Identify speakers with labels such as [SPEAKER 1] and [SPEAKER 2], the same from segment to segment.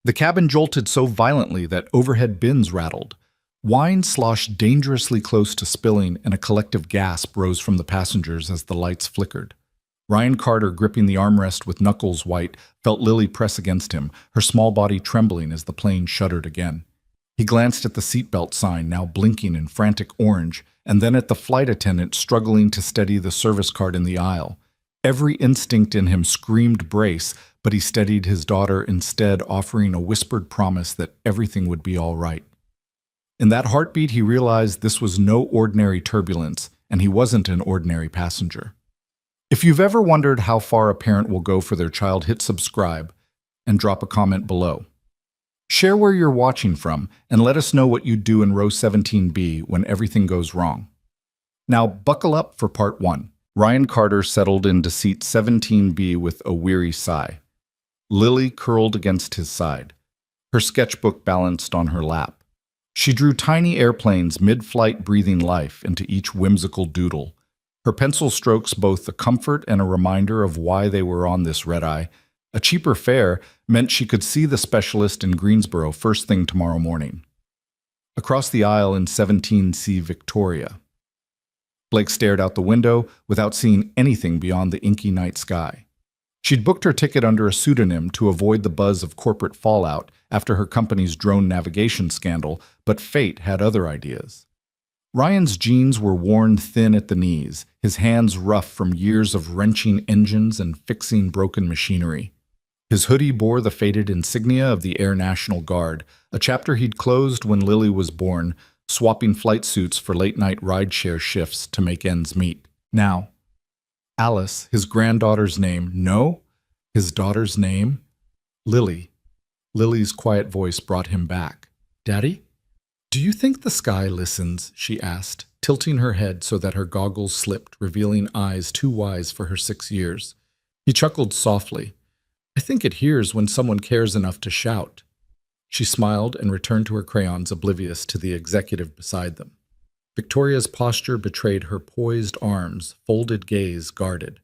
[SPEAKER 1] The cabin jolted so violently that overhead bins rattled. Wine sloshed dangerously close to spilling, and a collective gasp rose from the passengers as the lights flickered. Ryan Carter, gripping the armrest with knuckles white, felt Lily press against him, her small body trembling as the plane shuddered again. He glanced at the seatbelt sign, now blinking in frantic orange, and then at the flight attendant struggling to steady the service card in the aisle. Every instinct in him screamed brace, but he steadied his daughter instead, offering a whispered promise that everything would be all right. In that heartbeat, he realized this was no ordinary turbulence, and he wasn't an ordinary passenger. If you've ever wondered how far a parent will go for their child, hit subscribe and drop a comment below. Share where you're watching from, and let us know what you'd do in row 17B when everything goes wrong. Now, buckle up for part 1. Ryan Carter settled into seat 17B with a weary sigh. Lily curled against his side, her sketchbook balanced on her lap. She drew tiny airplanes mid-flight, breathing life into each whimsical doodle. Her pencil strokes both a comfort and a reminder of why they were on this red-eye. A cheaper fare meant she could see the specialist in Greensboro first thing tomorrow morning. Across the aisle in 17C Victoria. Blake stared out the window without seeing anything beyond the inky night sky. She'd booked her ticket under a pseudonym to avoid the buzz of corporate fallout after her company's drone navigation scandal, but fate had other ideas. Ryan's jeans were worn thin at the knees, his hands rough from years of wrenching engines and fixing broken machinery. His hoodie bore the faded insignia of the Air National Guard, a chapter he'd closed when Lily was born, swapping flight suits for late-night rideshare shifts to make ends meet. Now, Alice, his granddaughter's name. No, his daughter's name? Lily. Lily's quiet voice brought him back. Daddy? Do you think the sky listens? She asked, tilting her head so that her goggles slipped, revealing eyes too wise for her 6 years. He chuckled softly. I think it hears when someone cares enough to shout. She smiled and returned to her crayons, oblivious to the executive beside them. Victoria's posture betrayed her poised arms, folded gaze guarded.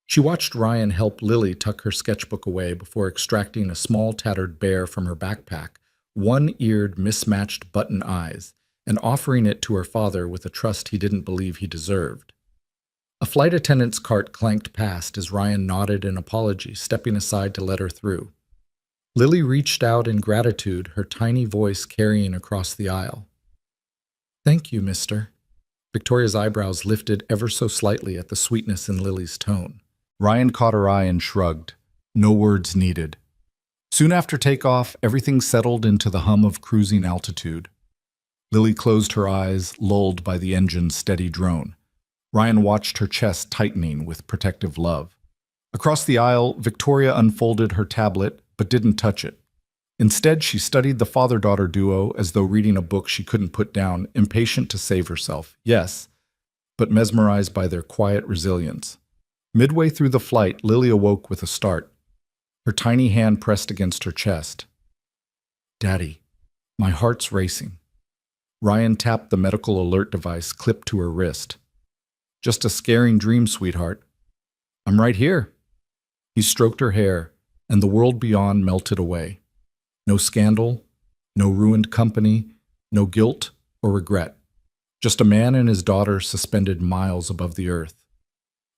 [SPEAKER 1] She watched Ryan help Lily tuck her sketchbook away before extracting a small tattered bear from her backpack, one-eared, mismatched button eyes, and offering it to her father with a trust he didn't believe he deserved. A flight attendant's cart clanked past as Ryan nodded in apology, stepping aside to let her through. Lily reached out in gratitude, her tiny voice carrying across the aisle. Thank you, mister. Victoria's eyebrows lifted ever so slightly at the sweetness in Lily's tone. Ryan caught her eye and shrugged. No words needed. Soon after takeoff, everything settled into the hum of cruising altitude. Lily closed her eyes, lulled by the engine's steady drone. Ryan watched her chest tightening with protective love. Across the aisle, Victoria unfolded her tablet, but didn't touch it. Instead, she studied the father-daughter duo as though reading a book she couldn't put down, impatient to save herself, yes, but mesmerized by their quiet resilience. Midway through the flight, Lily awoke with a start. Her tiny hand pressed against her chest. Daddy, my heart's racing. Ryan tapped the medical alert device clipped to her wrist. Just a scaring dream, sweetheart. I'm right here. He stroked her hair, and the world beyond melted away. No scandal, no ruined company, no guilt or regret. Just a man and his daughter suspended miles above the earth.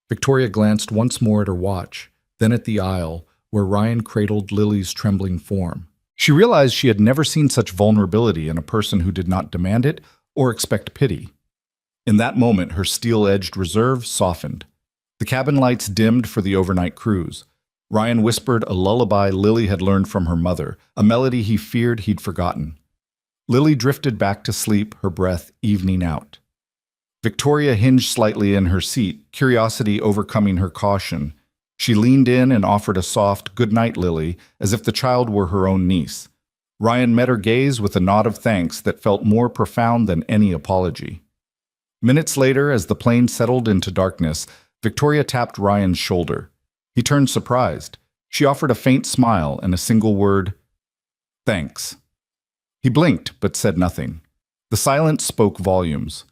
[SPEAKER 1] Victoria glanced once more at her watch, then at the aisle, where Ryan cradled Lily's trembling form. She realized she had never seen such vulnerability in a person who did not demand it or expect pity. In that moment, her steel-edged reserve softened. The cabin lights dimmed for the overnight cruise. Ryan whispered a lullaby Lily had learned from her mother, a melody he feared he'd forgotten. Lily drifted back to sleep, her breath evening out. Victoria hinged slightly in her seat, curiosity overcoming her caution. She leaned in and offered a soft, "Good night, Lily," as if the child were her own niece. Ryan met her gaze with a nod of thanks that felt more profound than any apology. Minutes later, as the plane settled into darkness, Victoria tapped Ryan's shoulder. He turned surprised. She offered a faint smile and a single word, "Thanks." He blinked, but said nothing. The silence spoke volumes.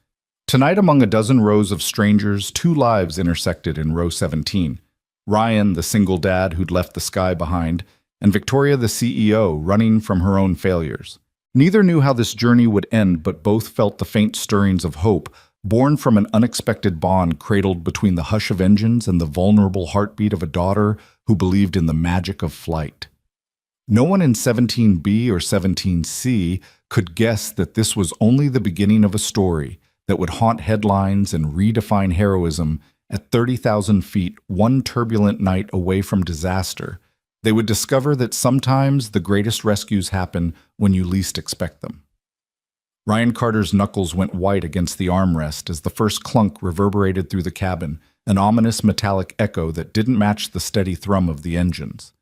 [SPEAKER 1] Tonight, among a dozen rows of strangers, 2 lives intersected in row 17. Ryan, the single dad who'd left the sky behind, and Victoria, the CEO, running from her own failures. Neither knew how this journey would end, but both felt the faint stirrings of hope, born from an unexpected bond cradled between the hush of engines and the vulnerable heartbeat of a daughter who believed in the magic of flight. No one in 17B or 17C could guess that this was only the beginning of a story that would haunt headlines and redefine heroism at 30,000 feet, one turbulent night away from disaster. They would discover that sometimes the greatest rescues happen when you least expect them. Ryan Carter's knuckles went white against the armrest as the first clunk reverberated through the cabin, an ominous metallic echo that didn't match the steady thrum of the engines.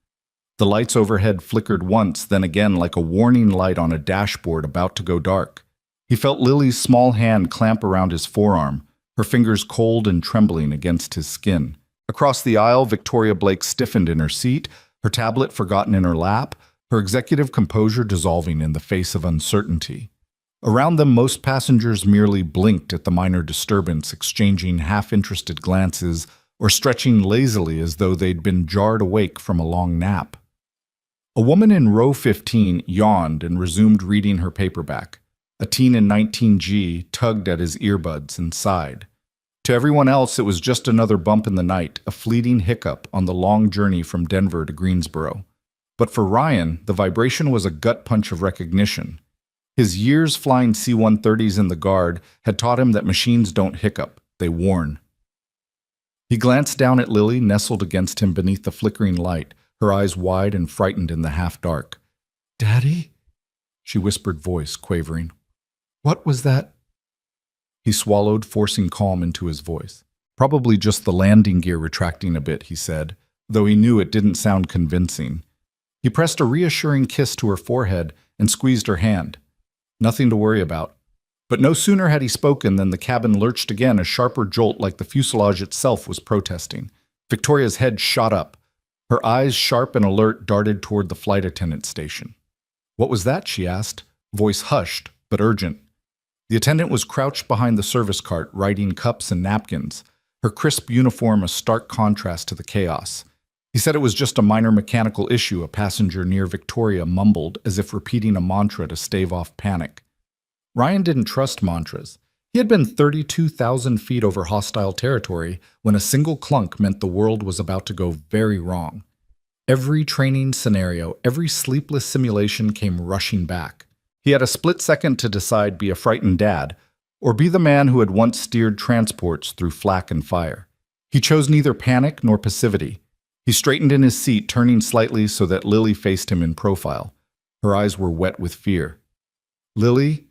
[SPEAKER 1] The lights overhead flickered once, then again like a warning light on a dashboard about to go dark. He felt Lily's small hand clamp around his forearm, her fingers cold and trembling against his skin. Across the aisle, Victoria Blake stiffened in her seat, her tablet forgotten in her lap, her executive composure dissolving in the face of uncertainty. Around them, most passengers merely blinked at the minor disturbance, exchanging half-interested glances or stretching lazily as though they'd been jarred awake from a long nap. A woman in row 15 yawned and resumed reading her paperback. A teen in 19G tugged at his earbuds and sighed. To everyone else, it was just another bump in the night, a fleeting hiccup on the long journey from Denver to Greensboro. But for Ryan, the vibration was a gut punch of recognition. His years flying C-130s in the Guard had taught him that machines don't hiccup, they warn. He glanced down at Lily, nestled against him beneath the flickering light, her eyes wide and frightened in the half-dark. "Daddy?" she whispered, voice quavering. "What was that?" He swallowed, forcing calm into his voice. "Probably just the landing gear retracting a bit," he said, though he knew it didn't sound convincing. He pressed a reassuring kiss to her forehead and squeezed her hand. Nothing to worry about. But no sooner had he spoken than the cabin lurched again, a sharper jolt like the fuselage itself was protesting. Victoria's head shot up. Her eyes, sharp and alert, darted toward the flight attendant station. "What was that?" she asked, voice hushed but urgent. The attendant was crouched behind the service cart, writing cups and napkins, her crisp uniform a stark contrast to the chaos. He said it was just a minor mechanical issue, a passenger near Victoria mumbled, as if repeating a mantra to stave off panic. Ryan didn't trust mantras. He had been 32,000 feet over hostile territory when a single clunk meant the world was about to go very wrong. Every training scenario, every sleepless simulation came rushing back. He had a split second to decide: be a frightened dad, or be the man who had once steered transports through flak and fire. He chose neither panic nor passivity. He straightened in his seat, turning slightly so that Lily faced him in profile. Her eyes were wet with fear. "Lily?"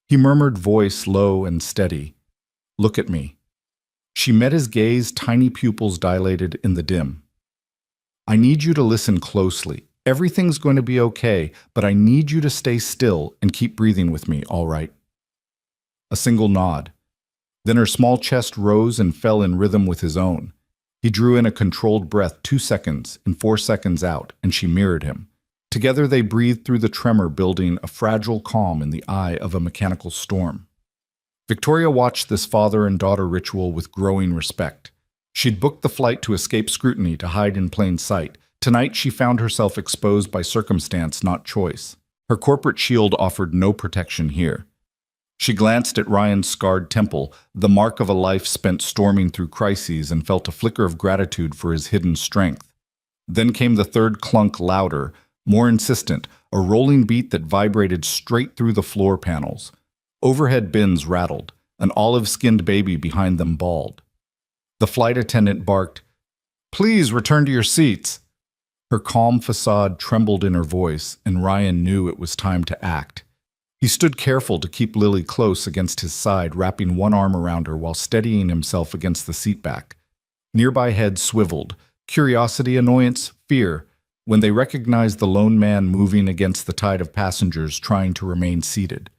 [SPEAKER 1] He murmured, voice low and steady. "Look at me." She met his gaze, tiny pupils dilated in the dim. "I need you to listen closely. Everything's going to be okay, but I need you to stay still and keep breathing with me, all right?" A single nod. Then her small chest rose and fell in rhythm with his own. He drew in a controlled breath, 2 seconds and 4 seconds out, and she mirrored him. Together they breathed through the tremor, building a fragile calm in the eye of a mechanical storm. Victoria watched this father and daughter ritual with growing respect. She'd booked the flight to escape scrutiny, to hide in plain sight. Tonight she found herself exposed by circumstance, not choice. Her corporate shield offered no protection here. She glanced at Ryan's scarred temple, the mark of a life spent storming through crises, and felt a flicker of gratitude for his hidden strength. Then came the third clunk, louder, more insistent, a rolling beat that vibrated straight through the floor panels. Overhead bins rattled, an olive-skinned baby behind them bawled. The flight attendant barked, "Please return to your seats." Her calm facade trembled in her voice, and Ryan knew it was time to act. He stood careful to keep Lily close against his side, wrapping one arm around her while steadying himself against the seat back. Nearby heads swiveled, curiosity, annoyance, fear, when they recognized the lone man moving against the tide of passengers trying to remain seated.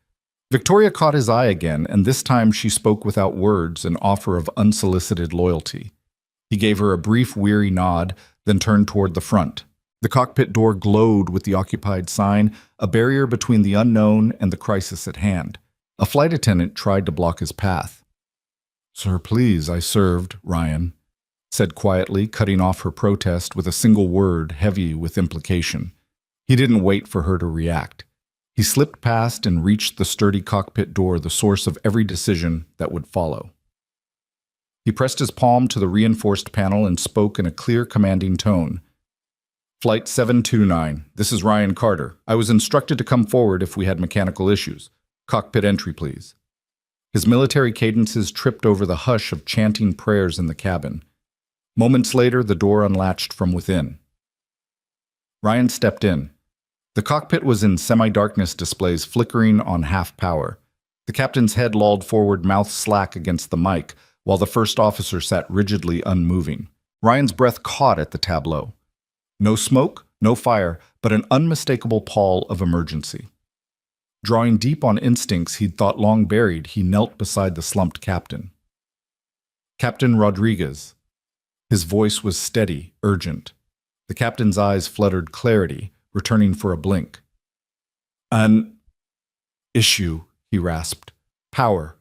[SPEAKER 1] Victoria caught his eye again, and this time she spoke without words, an offer of unsolicited loyalty. He gave her a brief, weary nod, then turned toward the front. The cockpit door glowed with the occupied sign, a barrier between the unknown and the crisis at hand. A flight attendant tried to block his path. "Sir, please," I served, Ryan. said quietly, cutting off her protest with a single word heavy with implication. He didn't wait for her to react. He slipped past and reached the sturdy cockpit door, the source of every decision that would follow. He pressed his palm to the reinforced panel and spoke in a clear, commanding tone. Flight 729, this is Ryan Carter. I was instructed to come forward if we had mechanical issues. Cockpit entry, please. His military cadences tripped over the hush of chanting prayers in the cabin. Moments later, the door unlatched from within. Ryan stepped in. The cockpit was in semi-darkness, displays flickering on half power. The captain's head lolled forward, mouth slack against the mic, while the first officer sat rigidly unmoving. Ryan's breath caught at the tableau. No smoke, no fire, but an unmistakable pall of emergency. Drawing deep on instincts he'd thought long buried, he knelt beside the slumped captain. Captain Rodriguez. His voice was steady, urgent. The captain's eyes fluttered clarity, returning for a blink. An issue, he rasped. Power.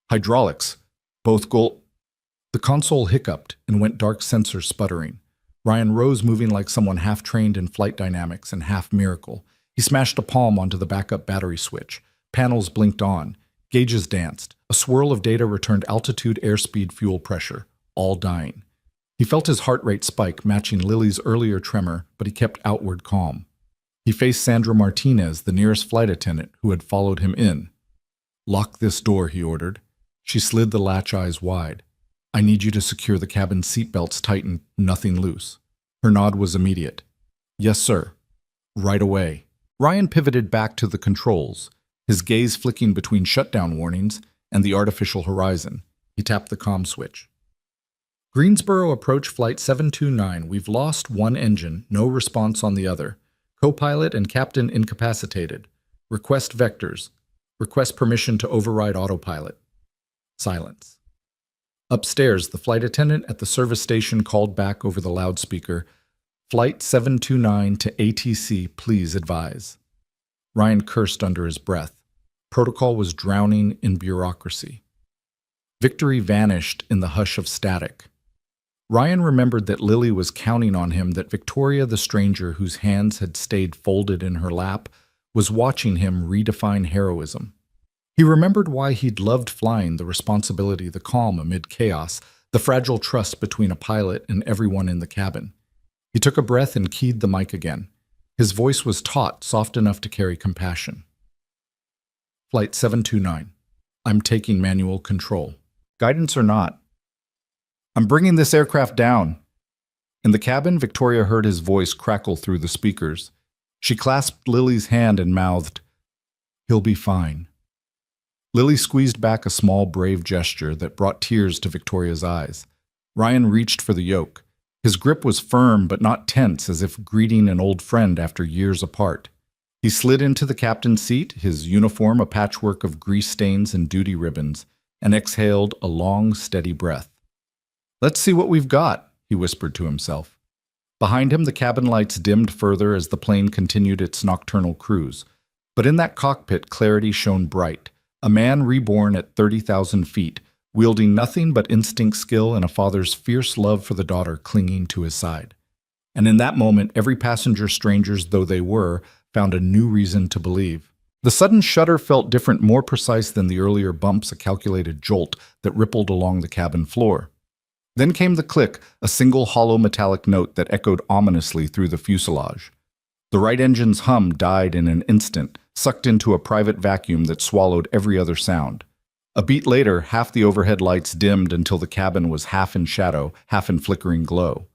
[SPEAKER 1] Hydraulics. Both The console hiccuped and went dark, sensor sputtering. Ryan rose, moving like someone half-trained in flight dynamics and half-miracle. He smashed a palm onto the backup battery switch. Panels blinked on. Gauges danced. A swirl of data returned altitude, airspeed, fuel pressure. All dying. He felt his heart rate spike, matching Lily's earlier tremor, but he kept outward calm. He faced Sandra Martinez, the nearest flight attendant, who had followed him in. Lock this door, he ordered. She slid the latch eyes wide. I need you to secure the cabin seatbelts tightened, nothing loose. Her nod was immediate. Yes, sir. Right away. Ryan pivoted back to the controls, his gaze flicking between shutdown warnings and the artificial horizon. He tapped the comm switch. Greensboro approach flight 729. We've lost one engine, no response on the other. Co-pilot and captain incapacitated. Request vectors. Request permission to override autopilot. Silence. Upstairs, the flight attendant at the service station called back over the loudspeaker, Flight 729 to ATC, please advise. Ryan cursed under his breath. Protocol was drowning in bureaucracy. Victory vanished in the hush of static. Ryan remembered that Lily was counting on him, that Victoria, the stranger whose hands had stayed folded in her lap, was watching him redefine heroism. He remembered why he'd loved flying, the responsibility, the calm amid chaos, the fragile trust between a pilot and everyone in the cabin. He took a breath and keyed the mic again. His voice was taut, soft enough to carry compassion. Flight 729. I'm taking manual control. Guidance or not. I'm bringing this aircraft down. In the cabin, Victoria heard his voice crackle through the speakers. She clasped Lily's hand and mouthed, He'll be fine. Lily squeezed back a small, brave gesture that brought tears to Victoria's eyes. Ryan reached for the yoke. His grip was firm but not tense, as if greeting an old friend after years apart. He slid into the captain's seat, his uniform a patchwork of grease stains and duty ribbons, and exhaled a long, steady breath. Let's see what we've got, he whispered to himself. Behind him, the cabin lights dimmed further as the plane continued its nocturnal cruise. But in that cockpit, clarity shone bright. A man reborn at 30,000 feet, wielding nothing but instinct, skill, and a father's fierce love for the daughter clinging to his side. And in that moment, every passenger, strangers though they were, found a new reason to believe. The sudden shudder felt different, more precise than the earlier bumps, a calculated jolt that rippled along the cabin floor. Then came the click, a single hollow metallic note that echoed ominously through the fuselage. The right engine's hum died in an instant, sucked into a private vacuum that swallowed every other sound. A beat later, half the overhead lights dimmed until the cabin was half in shadow, half in flickering glow.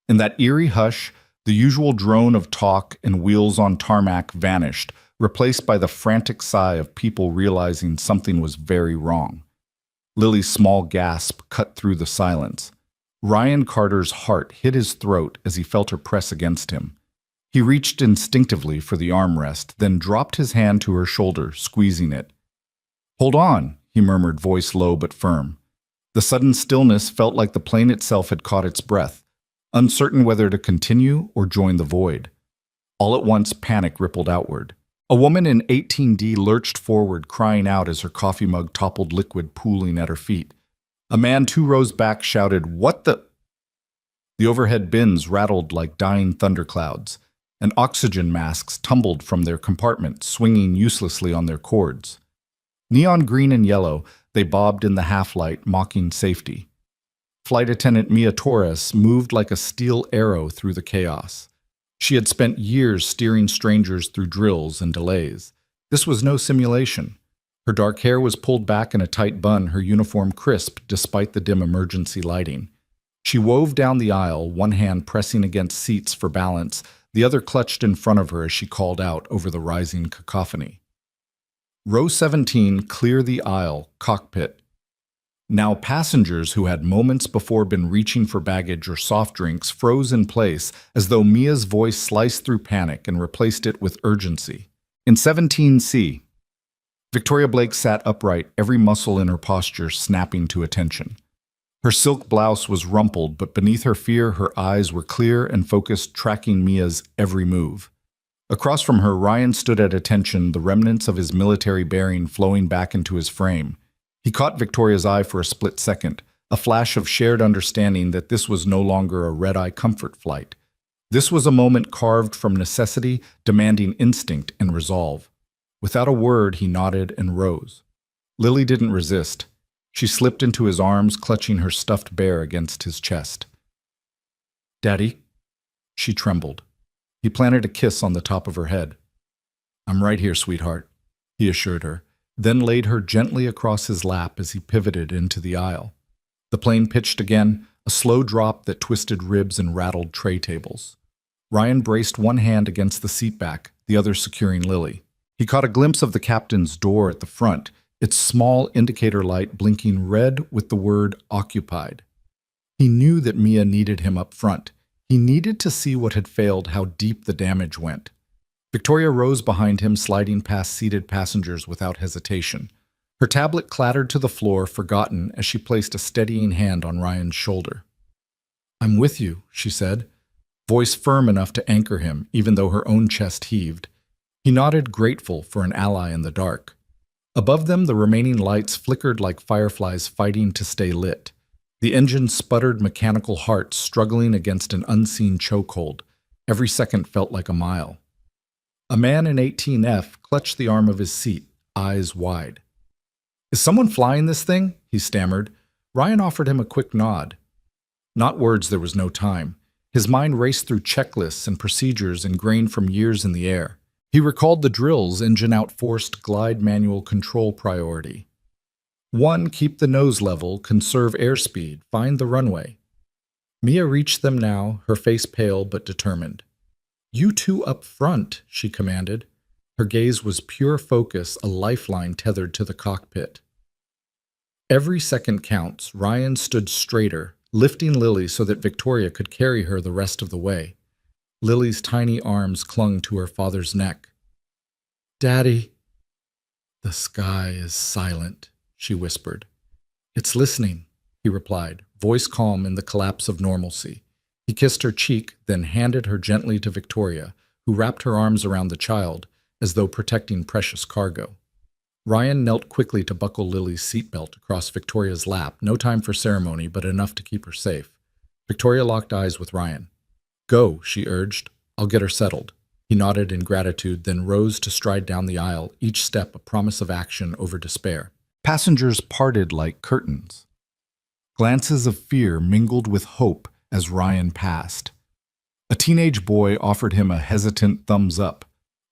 [SPEAKER 1] In that eerie hush, the usual drone of talk and wheels on tarmac vanished, replaced by the frantic sigh of people realizing something was very wrong. Lily's small gasp cut through the silence. Ryan Carter's heart hit his throat as he felt her press against him. He reached instinctively for the armrest, then dropped his hand to her shoulder, squeezing it. Hold on, he murmured, voice low but firm. The sudden stillness felt like the plane itself had caught its breath, uncertain whether to continue or join the void. All at once, panic rippled outward. A woman in 18D lurched forward, crying out as her coffee mug toppled, liquid pooling at her feet. A man 2 rows back shouted, "What the?" The overhead bins rattled like dying thunderclouds, and oxygen masks tumbled from their compartments, swinging uselessly on their cords. Neon green and yellow, they bobbed in the half-light, mocking safety. Flight attendant Mia Torres moved like a steel arrow through the chaos. She had spent years steering strangers through drills and delays. This was no simulation. Her dark hair was pulled back in a tight bun, her uniform crisp despite the dim emergency lighting. She wove down the aisle, one hand pressing against seats for balance, the other clutched in front of her as she called out over the rising cacophony. Row 17, clear the aisle, cockpit. Now passengers who had moments before been reaching for baggage or soft drinks froze in place as though Mia's voice sliced through panic and replaced it with urgency. In 17C, Victoria Blake sat upright, every muscle in her posture snapping to attention. Her silk blouse was rumpled, but beneath her fear, her eyes were clear and focused, tracking Mia's every move. Across from her, Ryan stood at attention, the remnants of his military bearing flowing back into his frame. He caught Victoria's eye for a split second, a flash of shared understanding that this was no longer a red-eye comfort flight. This was a moment carved from necessity, demanding instinct and resolve. Without a word, he nodded and rose. Lily didn't resist. She slipped into his arms, clutching her stuffed bear against his chest. "Daddy?" She trembled. He planted a kiss on the top of her head. "I'm right here, sweetheart," he assured her, then laid her gently across his lap as he pivoted into the aisle. The plane pitched again, a slow drop that twisted ribs and rattled tray tables. Ryan braced one hand against the seat back, the other securing Lily. He caught a glimpse of the captain's door at the front, its small indicator light blinking red with the word occupied. He knew that Mia needed him up front. He needed to see what had failed, how deep the damage went. Victoria rose behind him, sliding past seated passengers without hesitation. Her tablet clattered to the floor, forgotten, as she placed a steadying hand on Ryan's shoulder. "I'm with you," she said, voice firm enough to anchor him, even though her own chest heaved. He nodded, grateful for an ally in the dark. Above them, the remaining lights flickered like fireflies fighting to stay lit. The engine sputtered, mechanical hearts struggling against an unseen chokehold. Every second felt like a mile. A man in 18F clutched the arm of his seat, eyes wide. "Is someone flying this thing?" he stammered. Ryan offered him a quick nod. Not words, there was no time. His mind raced through checklists and procedures ingrained from years in the air. He recalled the drills: engine out forced, glide manual control priority. 1, keep the nose level, conserve airspeed, find the runway. Mia reached them now, her face pale but determined. "You two up front," she commanded. Her gaze was pure focus, a lifeline tethered to the cockpit. Every second counts. Ryan stood straighter, lifting Lily so that Victoria could carry her the rest of the way. Lily's tiny arms clung to her father's neck. "Daddy." "The sky is silent," she whispered. "It's listening," he replied, voice calm in the collapse of normalcy. He kissed her cheek, then handed her gently to Victoria, who wrapped her arms around the child, as though protecting precious cargo. Ryan knelt quickly to buckle Lily's seatbelt across Victoria's lap, no time for ceremony, but enough to keep her safe. Victoria locked eyes with Ryan. "Go," she urged. "I'll get her settled." He nodded in gratitude, then rose to stride down the aisle, each step a promise of action over despair. Passengers parted like curtains. Glances of fear mingled with hope as Ryan passed. A teenage boy offered him a hesitant thumbs up.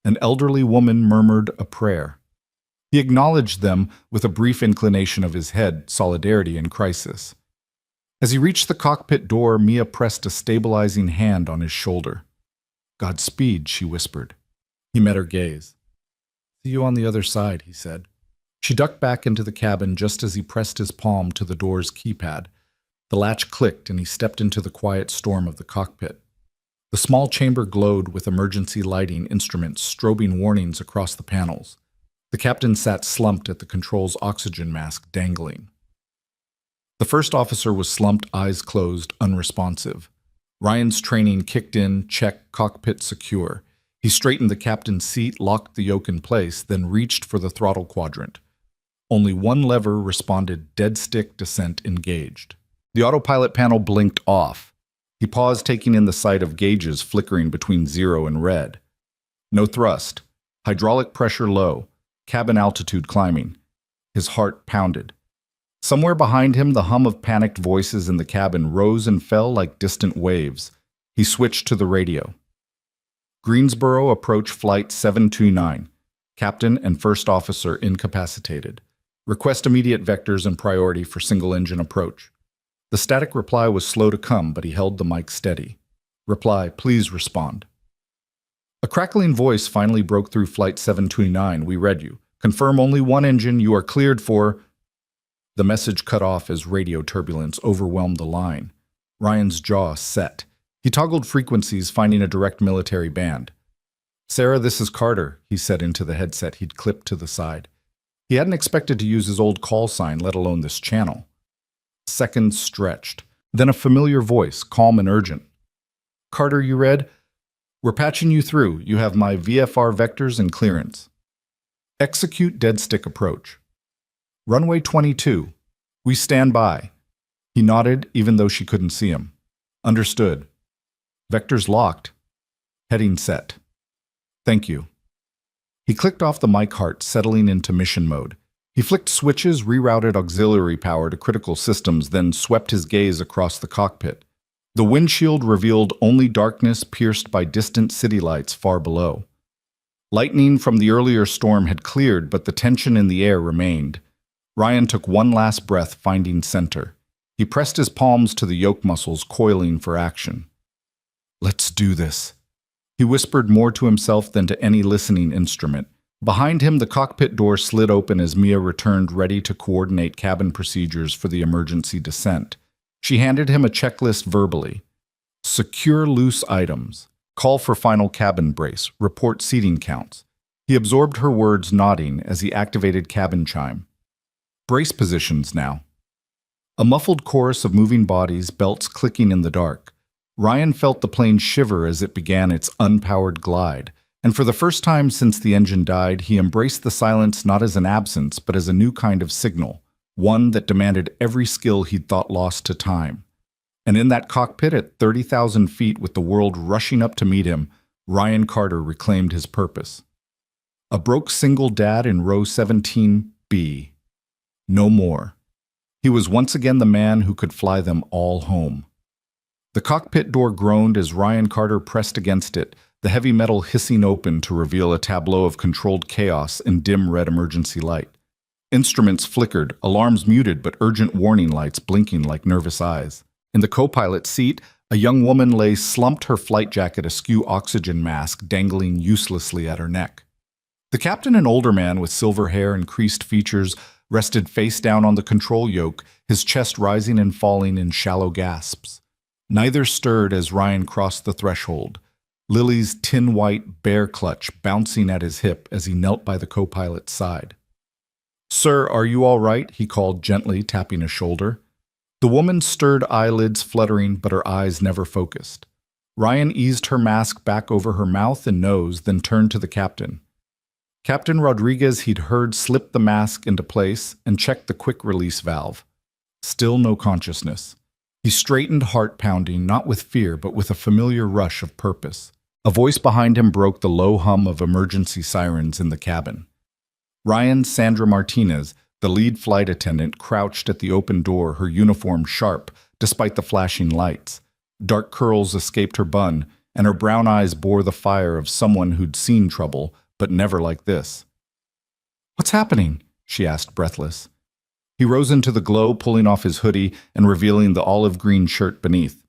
[SPEAKER 1] An elderly woman murmured a prayer. He acknowledged them with a brief inclination of his head, solidarity in crisis. As he reached the cockpit door, Mia pressed a stabilizing hand on his shoulder. "Godspeed," she whispered. He met her gaze. "See you on the other side," he said. She ducked back into the cabin just as he pressed his palm to the door's keypad. The latch clicked and he stepped into the quiet storm of the cockpit. The small chamber glowed with emergency lighting instruments strobing warnings across the panels. The captain sat slumped at the control's oxygen mask dangling. The first officer was slumped, eyes closed, unresponsive. Ryan's training kicked in, check, cockpit secure. He straightened the captain's seat, locked the yoke in place, then reached for the throttle quadrant. Only one lever responded, dead stick descent engaged. The autopilot panel blinked off. He paused, taking in the sight of gauges flickering between 0 and red. No thrust. Hydraulic pressure low. Cabin altitude climbing. His heart pounded. Somewhere behind him, the hum of panicked voices in the cabin rose and fell like distant waves. He switched to the radio. Greensboro approach flight 729. Captain and first officer incapacitated. Request immediate vectors and priority for single-engine approach. The static reply was slow to come, but he held the mic steady. Reply, please respond. A crackling voice finally broke through Flight 729. We read you. Confirm only one engine. You are cleared for... The message cut off as radio turbulence overwhelmed the line. Ryan's jaw set. He toggled frequencies, finding a direct military band. Sarah, this is Carter, he said into the headset he'd clipped to the side. He hadn't expected to use his old call sign, let alone this channel. Seconds stretched. Then a familiar voice, calm and urgent. Carter, you read? We're patching you through. You have my VFR vectors and clearance. Execute dead stick approach. Runway 22. We stand by. He nodded, even though she couldn't see him. Understood. Vectors locked. Heading set. Thank you. He clicked off the mic heart, settling into mission mode. He flicked switches, rerouted auxiliary power to critical systems, then swept his gaze across the cockpit. The windshield revealed only darkness pierced by distant city lights far below. Lightning from the earlier storm had cleared, but the tension in the air remained. Ryan took one last breath, finding center. He pressed his palms to the yoke muscles, coiling for action. Let's do this. He whispered more to himself than to any listening instrument. Behind him, the cockpit door slid open as Mia returned, ready to coordinate cabin procedures for the emergency descent. She handed him a checklist verbally. Secure loose items. Call for final cabin brace. Report seating counts. He absorbed her words, nodding as he activated cabin chime. Brace positions now. A muffled chorus of moving bodies, belts clicking in the dark. Ryan felt the plane shiver as it began its unpowered glide, and for the first time since the engine died, he embraced the silence not as an absence, but as a new kind of signal, one that demanded every skill he'd thought lost to time. And in that cockpit at 30,000 feet with the world rushing up to meet him, Ryan Carter reclaimed his purpose. A broke single dad in row 17B. No more. He was once again the man who could fly them all home. The cockpit door groaned as Ryan Carter pressed against it, the heavy metal hissing open to reveal a tableau of controlled chaos and dim red emergency light. Instruments flickered, alarms muted, but urgent warning lights blinking like nervous eyes. In the co-pilot seat, a young woman lay slumped, her flight jacket askew, oxygen mask dangling uselessly at her neck. The captain, an older man with silver hair and creased features, rested face down on the control yoke, his chest rising and falling in shallow gasps. Neither stirred as Ryan crossed the threshold, Lily's tin-white bear clutch bouncing at his hip as he knelt by the co-pilot's side. "Sir, are you all right?" he called gently, tapping a shoulder. The woman's stirred eyelids fluttering, but her eyes never focused. Ryan eased her mask back over her mouth and nose, then turned to the captain. Captain Rodriguez, he'd heard, slipped the mask into place and checked the quick-release valve. Still no consciousness. He straightened, heart pounding, not with fear, but with a familiar rush of purpose. A voice behind him broke the low hum of emergency sirens in the cabin. Ryan Sandra Martinez, the lead flight attendant, crouched at the open door, her uniform sharp, despite the flashing lights. Dark curls escaped her bun, and her brown eyes bore the fire of someone who'd seen trouble, but never like this. "What's happening?" she asked, breathless. He rose into the glow, pulling off his hoodie and revealing the olive-green shirt beneath.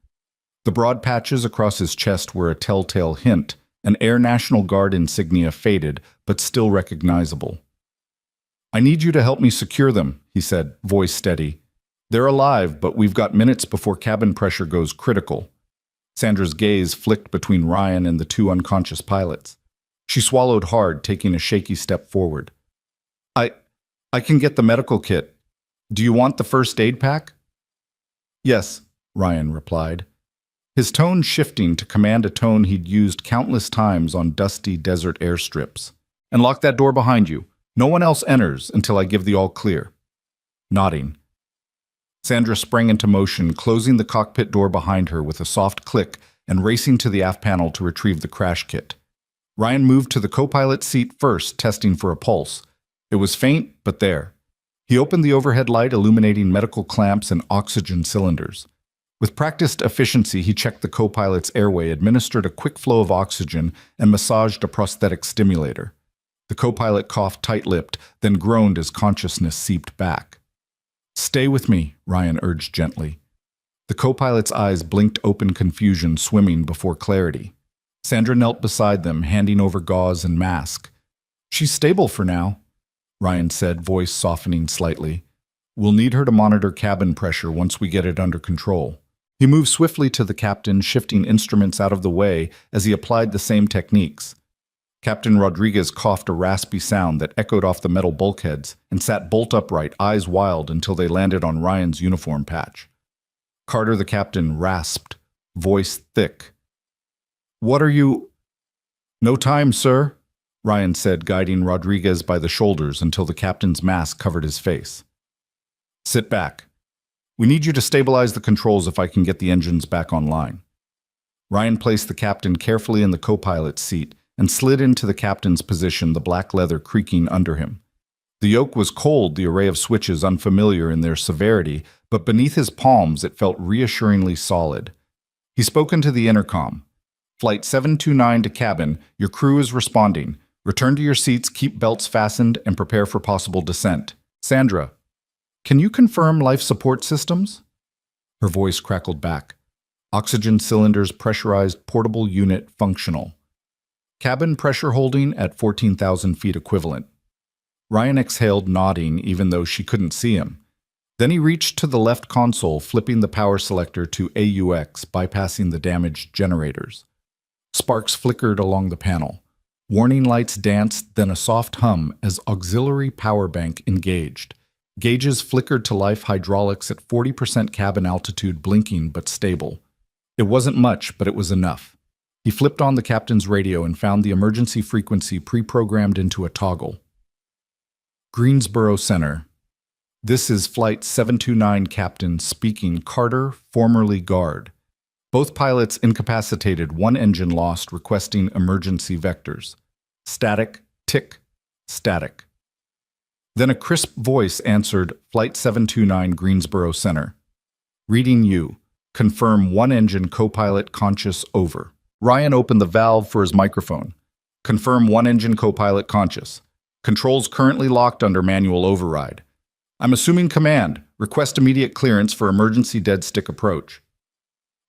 [SPEAKER 1] The broad patches across his chest were a telltale hint, an Air National Guard insignia faded, but still recognizable. "I need you to help me secure them," he said, voice steady. "They're alive, but we've got minutes before cabin pressure goes critical." Sandra's gaze flicked between Ryan and the two unconscious pilots. She swallowed hard, taking a shaky step forward. I can get the medical kit. Do you want the first aid pack?" "Yes," Ryan replied, his tone shifting to command a tone he'd used countless times on dusty desert airstrips. "And lock that door behind you. No one else enters until I give the all clear." Nodding. Sandra sprang into motion, closing the cockpit door behind her with a soft click and racing to the aft panel to retrieve the crash kit. Ryan moved to the co-pilot seat first, testing for a pulse. It was faint, but there. He opened the overhead light, illuminating medical clamps and oxygen cylinders. With practiced efficiency, he checked the co-pilot's airway, administered a quick flow of oxygen, and massaged a prosthetic stimulator. The co-pilot coughed tight-lipped, then groaned as consciousness seeped back. "Stay with me," Ryan urged gently. The co-pilot's eyes blinked open confusion, swimming before clarity. Sandra knelt beside them, handing over gauze and mask. "She's stable for now," Ryan said, voice softening slightly. "We'll need her to monitor cabin pressure once we get it under control." He moved swiftly to the captain, shifting instruments out of the way as he applied the same techniques. Captain Rodriguez coughed a raspy sound that echoed off the metal bulkheads and sat bolt upright, eyes wild, until they landed on Ryan's uniform patch. Carter, the captain, rasped, voice thick. "What are you—" "No time, sir," Ryan said, guiding Rodriguez by the shoulders until the captain's mask covered his face. "Sit back. We need you to stabilize the controls if I can get the engines back online." Ryan placed the captain carefully in the co-pilot's seat and slid into the captain's position, the black leather creaking under him. The yoke was cold, the array of switches unfamiliar in their severity, but beneath his palms it felt reassuringly solid. He spoke into the intercom. "Flight 729 to cabin, your crew is responding. Return to your seats, keep belts fastened, and prepare for possible descent. Sandra, can you confirm life support systems?" Her voice crackled back. "Oxygen cylinders pressurized, portable unit functional. Cabin pressure holding at 14,000 feet equivalent." Ryan exhaled, nodding even though she couldn't see him. Then he reached to the left console, flipping the power selector to AUX, bypassing the damaged generators. Sparks flickered along the panel. Warning lights danced, then a soft hum as auxiliary power bank engaged. Gauges flickered to life, hydraulics at 40% cabin altitude, blinking but stable. It wasn't much, but it was enough. He flipped on the captain's radio and found the emergency frequency pre-programmed into a toggle. "Greensboro Center. This is Flight 729 Captain speaking, Carter, formerly guard. Both pilots incapacitated, one engine lost, requesting emergency vectors. Static, tick, static." Then a crisp voice answered, "Flight 729 Greensboro Center. Reading you. Confirm one engine co-pilot conscious, over." Ryan opened the valve for his microphone. "Confirm one engine co-pilot conscious. Controls currently locked under manual override. I'm assuming command. Request immediate clearance for emergency dead stick approach."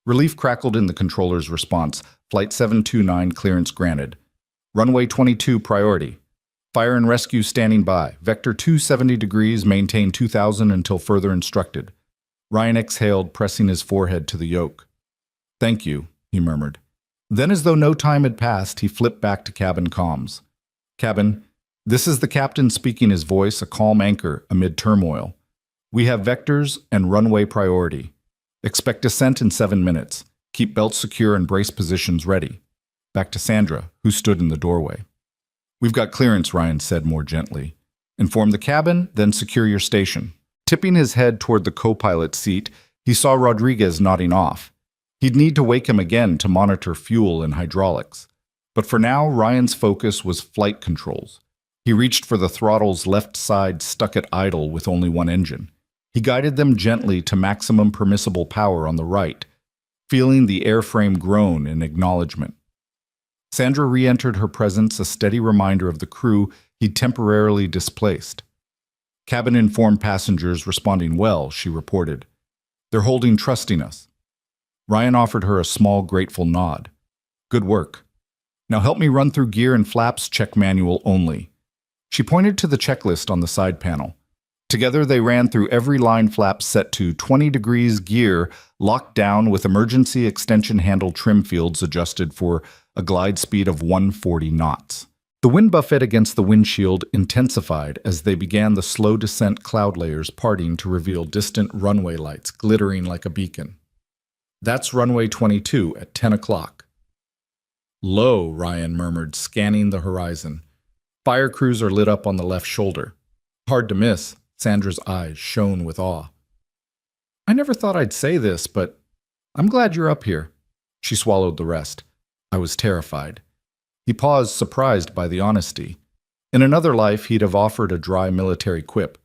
[SPEAKER 1] Relief crackled in the controller's response. "Flight 729 clearance granted. Runway 22 priority. Fire and rescue standing by. Vector 270 degrees, maintain 2000 until further instructed." Ryan exhaled, pressing his forehead to the yoke. "Thank you," he murmured. Then, as though no time had passed, he flipped back to cabin comms. "Cabin, this is the captain speaking, his voice a calm anchor amid turmoil. We have vectors and runway priority. Expect descent in 7 minutes. Keep belts secure and brace positions ready." Back to Sandra, who stood in the doorway. "We've got clearance," Ryan said more gently. "Inform the cabin, then secure your station." Tipping his head toward the co-pilot seat, he saw Rodriguez nodding off. He'd need to wake him again to monitor fuel and hydraulics. But for now, Ryan's focus was flight controls. He reached for the throttle's left side, stuck at idle with only one engine. He guided them gently to maximum permissible power on the right, feeling the airframe groan in acknowledgement. Sandra re-entered her presence, a steady reminder of the crew he'd temporarily displaced. "Cabin informed passengers responding well," she reported. "They're holding, trusting us." Ryan offered her a small, grateful nod. "Good work. Now help me run through gear and flaps, check manual only." She pointed to the checklist on the side panel. Together they ran through every line flap set to 20 degrees gear, locked down with emergency extension handle trim fields adjusted for a glide speed of 140 knots. The wind buffet against the windshield intensified as they began the slow descent, cloud layers parting to reveal distant runway lights glittering like a beacon. "That's runway 22 at 10 o'clock. "Low," Ryan murmured, scanning the horizon. Fire crews are lit up on the left shoulder. "Hard to miss." Sandra's eyes shone with awe. I never thought I'd say this, but I'm glad you're up here. She swallowed the rest. I was terrified. He paused, surprised by the honesty. In another life, he'd have offered a dry military quip,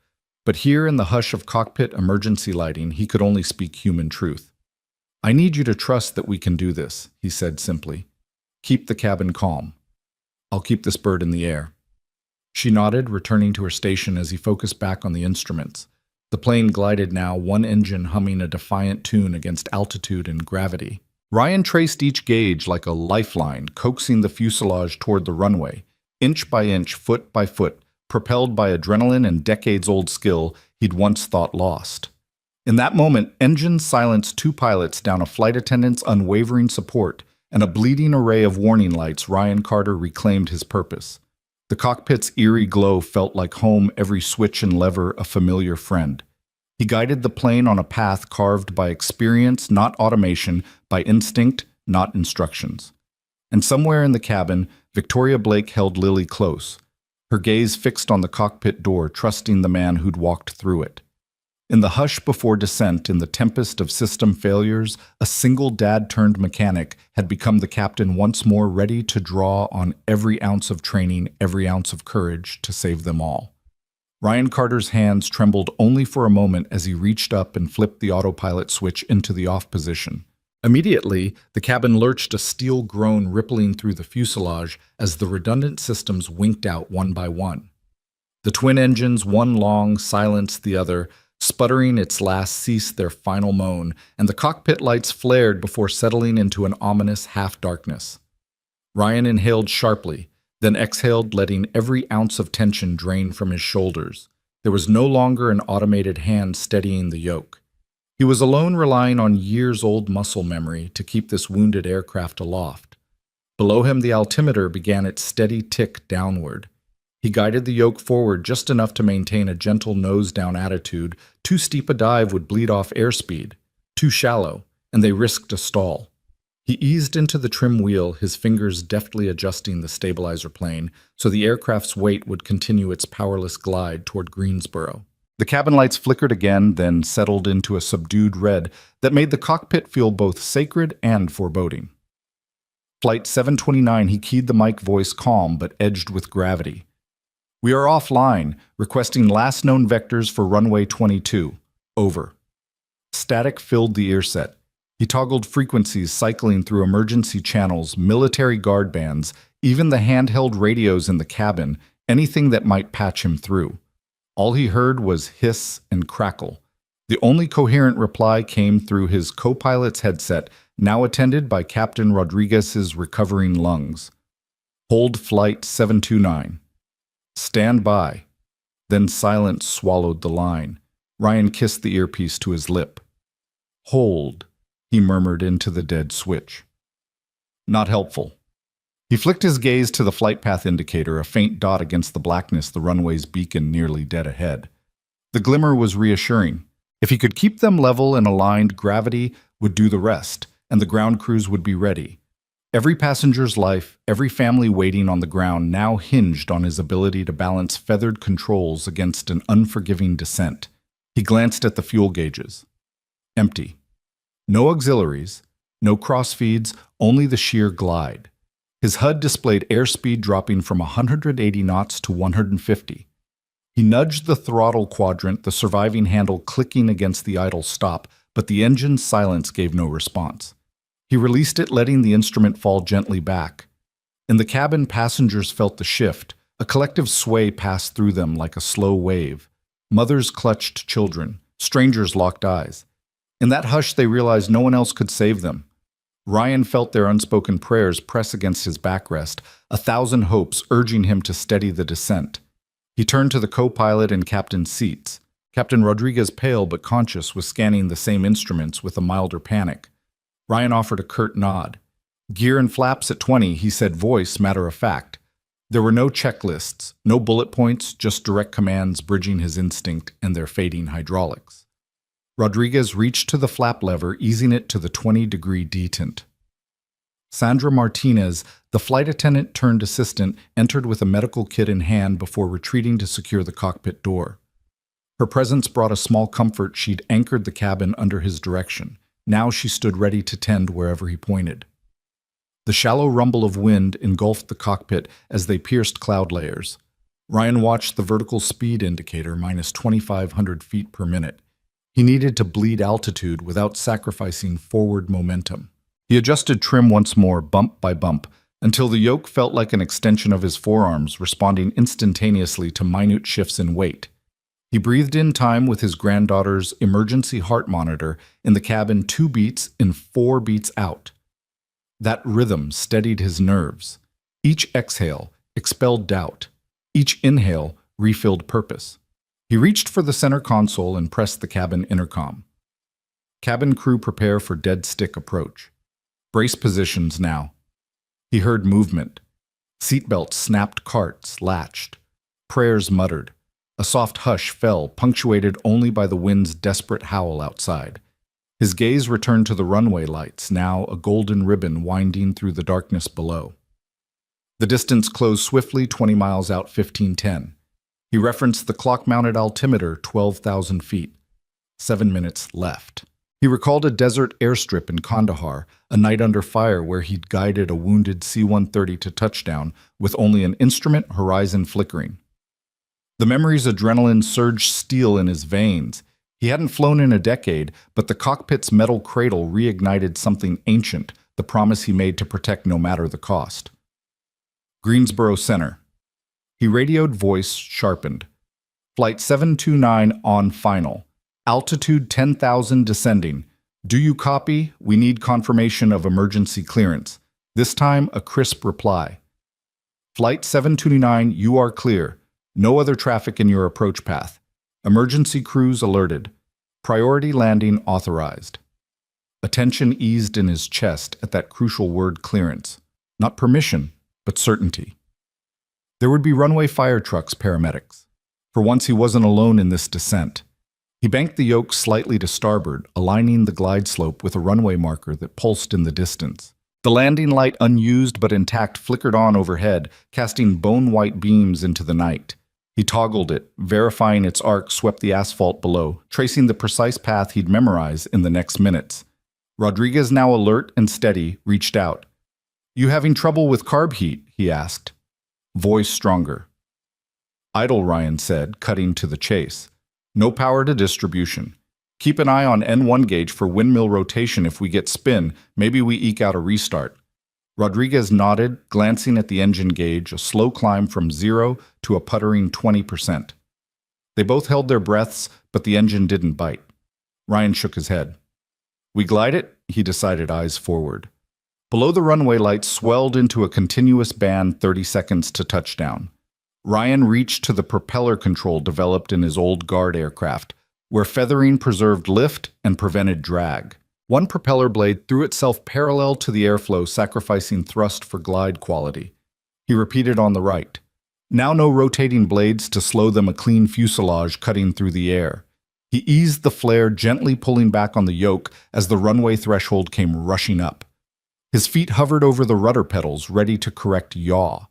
[SPEAKER 1] but here in the hush of cockpit emergency lighting, he could only speak human truth. I need you to trust that we can do this, he said simply. Keep the cabin calm. I'll keep this bird in the air. She nodded, returning to her station as he focused back on the instruments. The plane glided now, one engine humming a defiant tune against altitude and gravity. Ryan traced each gauge like a lifeline, coaxing the fuselage toward the runway. Inch by inch, foot by foot, propelled by adrenaline and decades-old skill he'd once thought lost. In that moment, engines silenced two pilots down a flight attendant's unwavering support, and a bleeding array of warning lights. Ryan Carter reclaimed his purpose. The cockpit's eerie glow felt like home, every switch and lever a familiar friend. He guided the plane on a path carved by experience, not automation, by instinct, not instructions. And somewhere in the cabin, Victoria Blake held Lily close, her gaze fixed on the cockpit door, trusting the man who'd walked through it. In the hush before descent, in the tempest of system failures, a single dad-turned mechanic had become the captain once more, ready to draw on every ounce of training, every ounce of courage to save them all. Ryan Carter's hands trembled only for a moment as he reached up and flipped the autopilot switch into the off position. Immediately, the cabin lurched, a steel groan rippling through the fuselage as the redundant systems winked out one by one. The twin engines, one long, silenced the other, sputtering its last, ceased their final moan, and the cockpit lights flared before settling into an ominous half-darkness. Ryan inhaled sharply, then exhaled, letting every ounce of tension drain from his shoulders. There was no longer an automated hand steadying the yoke. He was alone, relying on years-old muscle memory to keep this wounded aircraft aloft. Below him, the altimeter began its steady tick downward. He guided the yoke forward just enough to maintain a gentle nose-down attitude. Too steep a dive would bleed off airspeed. Too shallow, and they risked a stall. He eased into the trim wheel, his fingers deftly adjusting the stabilizer plane so the aircraft's weight would continue its powerless glide toward Greensboro. The cabin lights flickered again, then settled into a subdued red that made the cockpit feel both sacred and foreboding. Flight 729, he keyed the mic voice, calm but edged with gravity. We are offline, requesting last known vectors for runway 22. Over. Static filled the earset. He toggled frequencies, cycling through emergency channels, military guard bands, even the handheld radios in the cabin, anything that might patch him through. All he heard was hiss and crackle. The only coherent reply came through his co-pilot's headset, now attended by Captain Rodriguez's recovering lungs. Hold flight 729. Stand by. Then silence swallowed the line. Ryan kissed the earpiece to his lip. Hold, he murmured into the dead switch. Not helpful. He flicked his gaze to the flight path indicator, a faint dot against the blackness, the runway's beacon nearly dead ahead. The glimmer was reassuring. If he could keep them level and aligned, gravity would do the rest, and the ground crews would be ready. Every passenger's life, every family waiting on the ground now hinged on his ability to balance feathered controls against an unforgiving descent. He glanced at the fuel gauges. Empty. No auxiliaries, no crossfeeds, only the sheer glide. His HUD displayed airspeed dropping from 180 knots to 150. He nudged the throttle quadrant, the surviving handle clicking against the idle stop, but the engine's silence gave no response. He released it, letting the instrument fall gently back. In the cabin, passengers felt the shift. A collective sway passed through them like a slow wave. Mothers clutched children. Strangers locked eyes. In that hush, they realized no one else could save them. Ryan felt their unspoken prayers press against his backrest, 1,000 hopes urging him to steady the descent. He turned to the co-pilot and captain's seats. Captain Rodriguez, pale but conscious, was scanning the same instruments with a milder panic. Ryan offered a curt nod. Gear and flaps at 20, he said, voice matter of fact. There were no checklists, no bullet points, just direct commands bridging his instinct and their fading hydraulics. Rodriguez reached to the flap lever, easing it to the 20-degree detent. Sandra Martinez, the flight attendant turned assistant, entered with a medical kit in hand before retreating to secure the cockpit door. Her presence brought a small comfort. She'd anchored the cabin under his direction. Now she stood ready to tend wherever he pointed. The shallow rumble of wind engulfed the cockpit as they pierced cloud layers. Ryan watched the vertical speed indicator minus 2,500 feet per minute. He needed to bleed altitude without sacrificing forward momentum. He adjusted trim once more, bump by bump, until the yoke felt like an extension of his forearms, responding instantaneously to minute shifts in weight. He breathed in time with his granddaughter's emergency heart monitor in the cabin 2 beats in 4 beats out. That rhythm steadied his nerves. Each exhale expelled doubt. Each inhale refilled purpose. He reached for the center console and pressed the cabin intercom. Cabin crew prepare for dead stick approach. Brace positions now. He heard movement. Seatbelts snapped, carts latched. Prayers muttered. A soft hush fell, punctuated only by the wind's desperate howl outside. His gaze returned to the runway lights, now a golden ribbon winding through the darkness below. The distance closed swiftly, 20 miles out, 1510. He referenced the clock-mounted altimeter, 12,000 feet. 7 minutes left. He recalled a desert airstrip in Kandahar, a night under fire where he'd guided a wounded C-130 to touchdown with only an instrument horizon flickering. The memory's adrenaline surged steel in his veins. He hadn't flown in a decade, but the cockpit's metal cradle reignited something ancient, the promise he made to protect no matter the cost. Greensboro Center. He radioed, voice sharpened. Flight 729 on final. Altitude 10,000 descending. Do you copy? We need confirmation of emergency clearance. This time, a crisp reply. Flight 729, you are clear. No other traffic in your approach path. Emergency crews alerted. Priority landing authorized. Attention eased in his chest at that crucial word clearance. Not permission, but certainty. There would be runway fire trucks, paramedics. For once he wasn't alone in this descent. He banked the yoke slightly to starboard, aligning the glide slope with a runway marker that pulsed in the distance. The landing light, unused but intact, flickered on overhead, casting bone-white beams into the night. He toggled it, verifying its arc swept the asphalt below, tracing the precise path he'd memorize in the next minutes. Rodriguez, now alert and steady, reached out. You having trouble with carb heat? He asked. Voice stronger. Idle, Ryan said, cutting to the chase. No power to distribution. Keep an eye on N1 gauge for windmill rotation. If we get spin, maybe we eke out a restart. Rodriguez nodded, glancing at the engine gauge, a slow climb from 0 to a puttering 20%. They both held their breaths, but the engine didn't bite. Ryan shook his head. We glide it, he decided, eyes forward. Below the runway lights swelled into a continuous band, 30 seconds to touchdown. Ryan reached to the propeller control developed in his old guard aircraft, where feathering preserved lift and prevented drag. One propeller blade threw itself parallel to the airflow, sacrificing thrust for glide quality. He repeated on the right. Now no rotating blades to slow them, a clean fuselage cutting through the air. He eased the flare, gently pulling back on the yoke as the runway threshold came rushing up. His feet hovered over the rudder pedals, ready to correct yaw.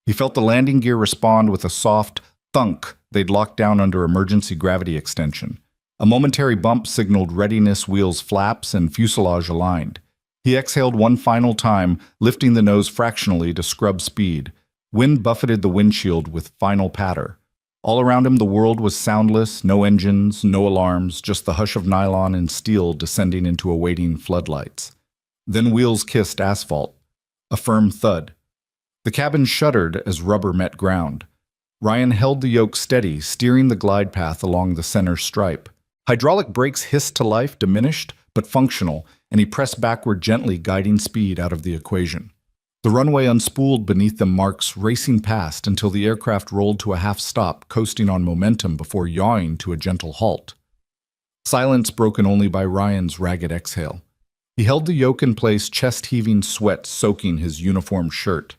[SPEAKER 1] He felt the landing gear respond with a soft thunk they'd locked down under emergency gravity extension. A momentary bump signaled readiness, wheels flaps, and fuselage aligned. He exhaled one final time, lifting the nose fractionally to scrub speed. Wind buffeted the windshield with final patter. All around him the world was soundless, no engines, no alarms, just the hush of nylon and steel descending into awaiting floodlights. Then wheels kissed asphalt. A firm thud. The cabin shuddered as rubber met ground. Ryan held the yoke steady, steering the glide path along the center stripe. Hydraulic brakes hissed to life, diminished, but functional, and he pressed backward gently, guiding speed out of the equation. The runway unspooled beneath them, marks racing past until the aircraft rolled to a half stop, coasting on momentum before yawing to a gentle halt. Silence broken only by Ryan's ragged exhale. He held the yoke in place, chest-heaving sweat soaking his uniform shirt.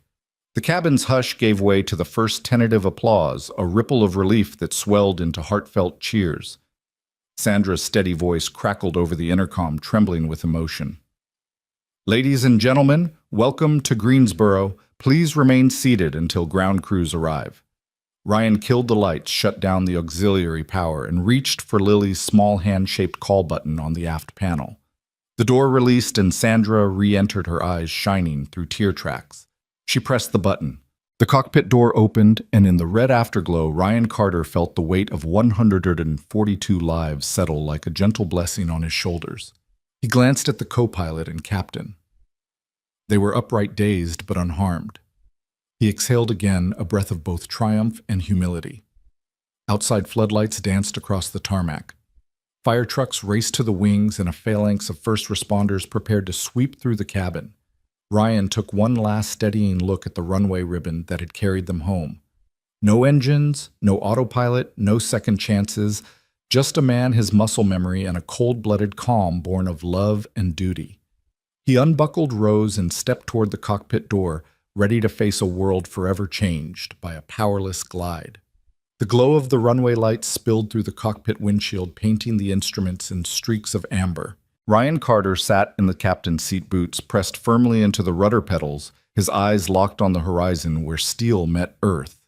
[SPEAKER 1] The cabin's hush gave way to the first tentative applause, a ripple of relief that swelled into heartfelt cheers. Sandra's steady voice crackled over the intercom, trembling with emotion. Ladies and gentlemen, welcome to Greensboro. Please remain seated until ground crews arrive. Ryan killed the lights, shut down the auxiliary power, and reached for Lily's small hand-shaped call button on the aft panel. The door released and Sandra re-entered, her eyes shining through tear tracks. She pressed the button. The cockpit door opened, and in the red afterglow, Ryan Carter felt the weight of 142 lives settle like a gentle blessing on his shoulders. He glanced at the co-pilot and captain. They were upright, dazed, but unharmed. He exhaled again, a breath of both triumph and humility. Outside floodlights danced across the tarmac. Fire trucks raced to the wings, and a phalanx of first responders prepared to sweep through the cabin. Ryan took one last steadying look at the runway ribbon that had carried them home. No engines, no autopilot, no second chances, just a man, his muscle memory, and a cold-blooded calm born of love and duty. He unbuckled Rose and stepped toward the cockpit door, ready to face a world forever changed by a powerless glide. The glow of the runway lights spilled through the cockpit windshield, painting the instruments in streaks of amber. Ryan Carter sat in the captain's seat, boots pressed firmly into the rudder pedals, his eyes locked on the horizon where steel met earth.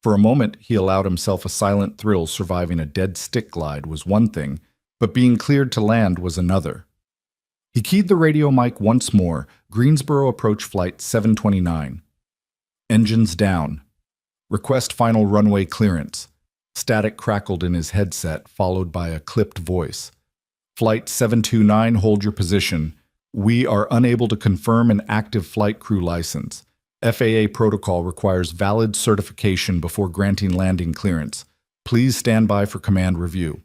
[SPEAKER 1] For a moment, he allowed himself a silent thrill. Surviving a dead stick glide was one thing, but being cleared to land was another. He keyed the radio mic once more. Greensboro approach flight 729. Engines down. Request final runway clearance. Static crackled in his headset, followed by a clipped voice. Flight 729, hold your position. We are unable to confirm an active flight crew license. FAA protocol requires valid certification before granting landing clearance. Please stand by for command review.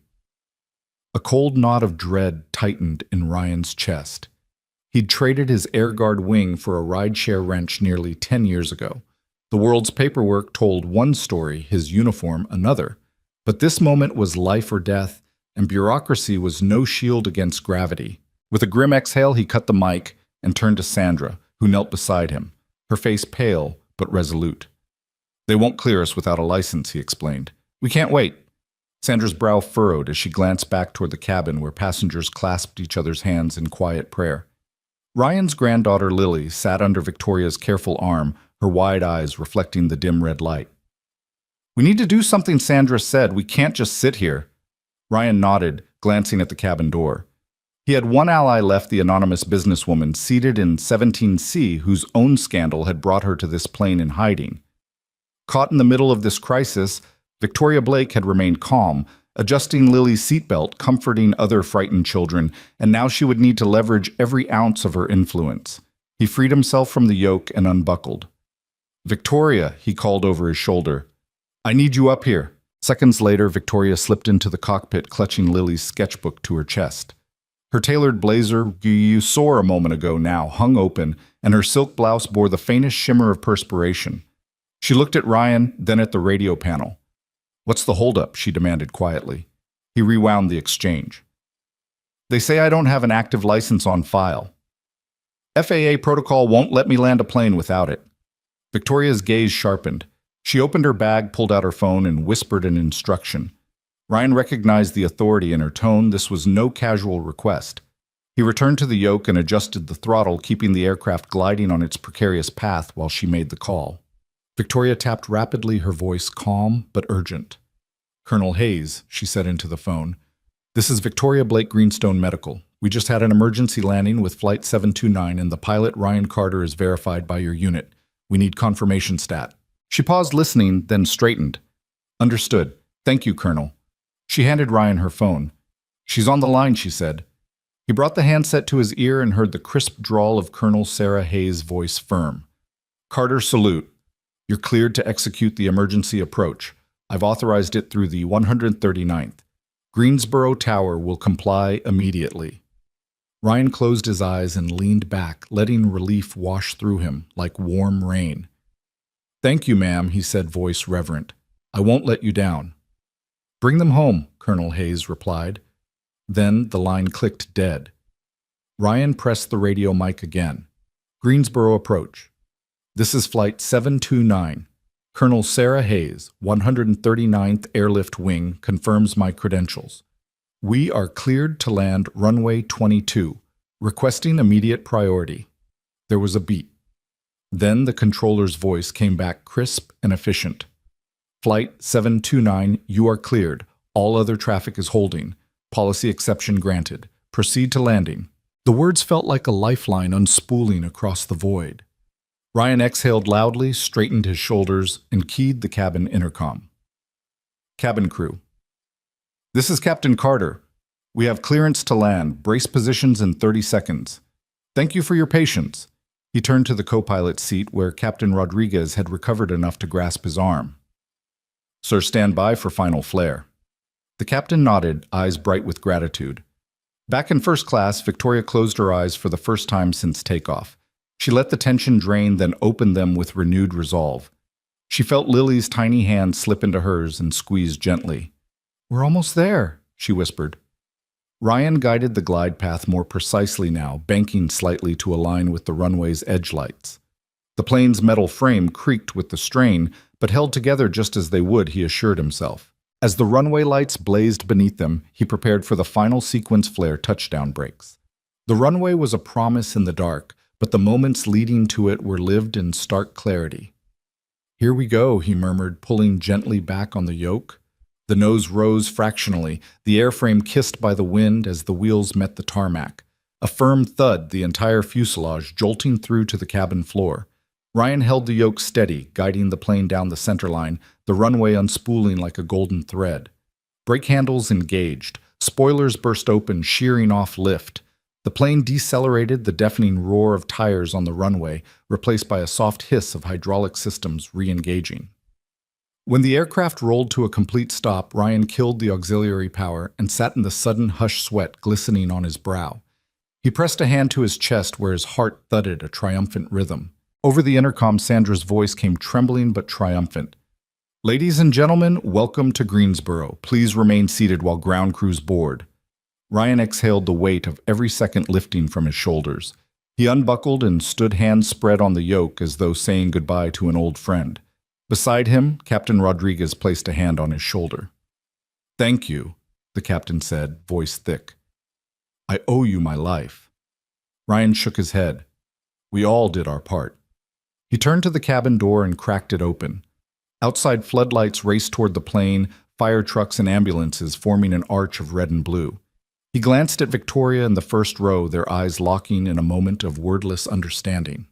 [SPEAKER 1] A cold knot of dread tightened in Ryan's chest. He'd traded his Air Guard wing for a rideshare wrench nearly 10 years ago. The world's paperwork told one story, his uniform another. But this moment was life or death, and bureaucracy was no shield against gravity. With a grim exhale, he cut the mic and turned to Sandra, who knelt beside him, her face pale but resolute. They won't clear us without a license, he explained. We can't wait. Sandra's brow furrowed as she glanced back toward the cabin where passengers clasped each other's hands in quiet prayer. Ryan's granddaughter Lily sat under Victoria's careful arm, her wide eyes reflecting the dim red light. We need to do something, Sandra said. We can't just sit here. Ryan nodded, glancing at the cabin door. He had one ally left, the anonymous businesswoman seated in 17C, whose own scandal had brought her to this plane in hiding. Caught in the middle of this crisis, Victoria Blake had remained calm, adjusting Lily's seatbelt, comforting other frightened children, and now she would need to leverage every ounce of her influence. He freed himself from the yoke and unbuckled. Victoria, he called over his shoulder. I need you up here. Seconds later, Victoria slipped into the cockpit, clutching Lily's sketchbook to her chest. Her tailored blazer, you saw a moment ago now, hung open, and her silk blouse bore the faintest shimmer of perspiration. She looked at Ryan, then at the radio panel. What's the holdup? She demanded quietly. He rewound the exchange. They say I don't have an active license on file. FAA protocol won't let me land a plane without it. Victoria's gaze sharpened. She opened her bag, pulled out her phone, and whispered an instruction. Ryan recognized the authority in her tone. This was no casual request. He returned to the yoke and adjusted the throttle, keeping the aircraft gliding on its precarious path while she made the call. Victoria tapped rapidly, her voice calm but urgent. Colonel Hayes, she said into the phone. This is Victoria Blake Greenstone Medical. We just had an emergency landing with Flight 729 and the pilot Ryan Carter is verified by your unit. We need confirmation stat. She paused, listening, then straightened. Understood. Thank you, Colonel. She handed Ryan her phone. She's on the line, she said. He brought the handset to his ear and heard the crisp drawl of Colonel Sarah Hayes' voice firm. Carter, salute. You're cleared to execute the emergency approach. I've authorized it through the 139th. Greensboro Tower will comply immediately. Ryan closed his eyes and leaned back, letting relief wash through him like warm rain. Thank you, ma'am, he said, voice reverent. I won't let you down. Bring them home, Colonel Hayes replied. Then the line clicked dead. Ryan pressed the radio mic again. Greensboro approach. This is Flight 729. Colonel Sarah Hayes, 139th Airlift Wing, confirms my credentials. We are cleared to land runway 22, requesting immediate priority. There was a beat. Then the controller's voice came back crisp and efficient. Flight 729, you are cleared. All other traffic is holding. Policy exception granted. Proceed to landing. The words felt like a lifeline unspooling across the void. Ryan exhaled loudly, straightened his shoulders, and keyed the cabin intercom. Cabin crew. This is Captain Carter. We have clearance to land. Brace positions in 30 seconds. Thank you for your patience. He turned to the co-pilot seat where Captain Rodriguez had recovered enough to grasp his arm. Sir, stand by for final flare. The captain nodded, eyes bright with gratitude. Back in first class, Victoria closed her eyes for the first time since takeoff. She let the tension drain, then opened them with renewed resolve. She felt Lily's tiny hand slip into hers and squeeze gently. We're almost there, she whispered. Ryan guided the glide path more precisely now, banking slightly to align with the runway's edge lights. The plane's metal frame creaked with the strain, but held together just as they would, he assured himself. As the runway lights blazed beneath them, he prepared for the final sequence flare touchdown brakes. The runway was a promise in the dark, but the moments leading to it were lived in stark clarity. Here we go, he murmured, pulling gently back on the yoke. The nose rose fractionally, the airframe kissed by the wind as the wheels met the tarmac. A firm thud, the entire fuselage jolting through to the cabin floor. Ryan held the yoke steady, guiding the plane down the center line, the runway unspooling like a golden thread. Brake handles engaged. Spoilers burst open, shearing off lift. The plane decelerated, the deafening roar of tires on the runway, replaced by a soft hiss of hydraulic systems re-engaging. When the aircraft rolled to a complete stop, Ryan killed the auxiliary power and sat in the sudden hush sweat glistening on his brow. He pressed a hand to his chest where his heart thudded a triumphant rhythm. Over the intercom, Sandra's voice came trembling but triumphant. Ladies and gentlemen, welcome to Greensboro. Please remain seated while ground crews board. Ryan exhaled the weight of every second lifting from his shoulders. He unbuckled and stood hands spread on the yoke as though saying goodbye to an old friend. Beside him, Captain Rodriguez placed a hand on his shoulder. Thank you, the captain said, voice thick. I owe you my life. Ryan shook his head. We all did our part. He turned to the cabin door and cracked it open. Outside, floodlights raced toward the plane, fire trucks and ambulances forming an arch of red and blue. He glanced at Victoria in the first row, their eyes locking in a moment of wordless understanding.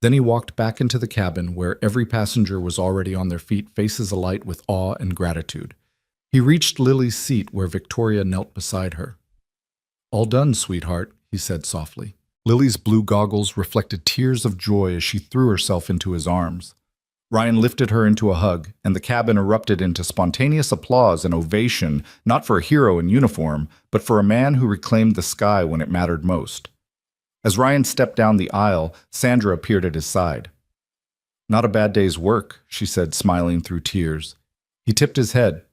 [SPEAKER 1] Then he walked back into the cabin where every passenger was already on their feet, faces alight with awe and gratitude. He reached Lily's seat where Victoria knelt beside her. All done, sweetheart, he said softly. Lily's blue goggles reflected tears of joy as she threw herself into his arms. Ryan lifted her into a hug, and the cabin erupted into spontaneous applause and ovation, not for a hero in uniform, but for a man who reclaimed the sky when it mattered most. As Ryan stepped down the aisle, Sandra appeared at his side. Not a bad day's work, she said, smiling through tears. He tipped his head.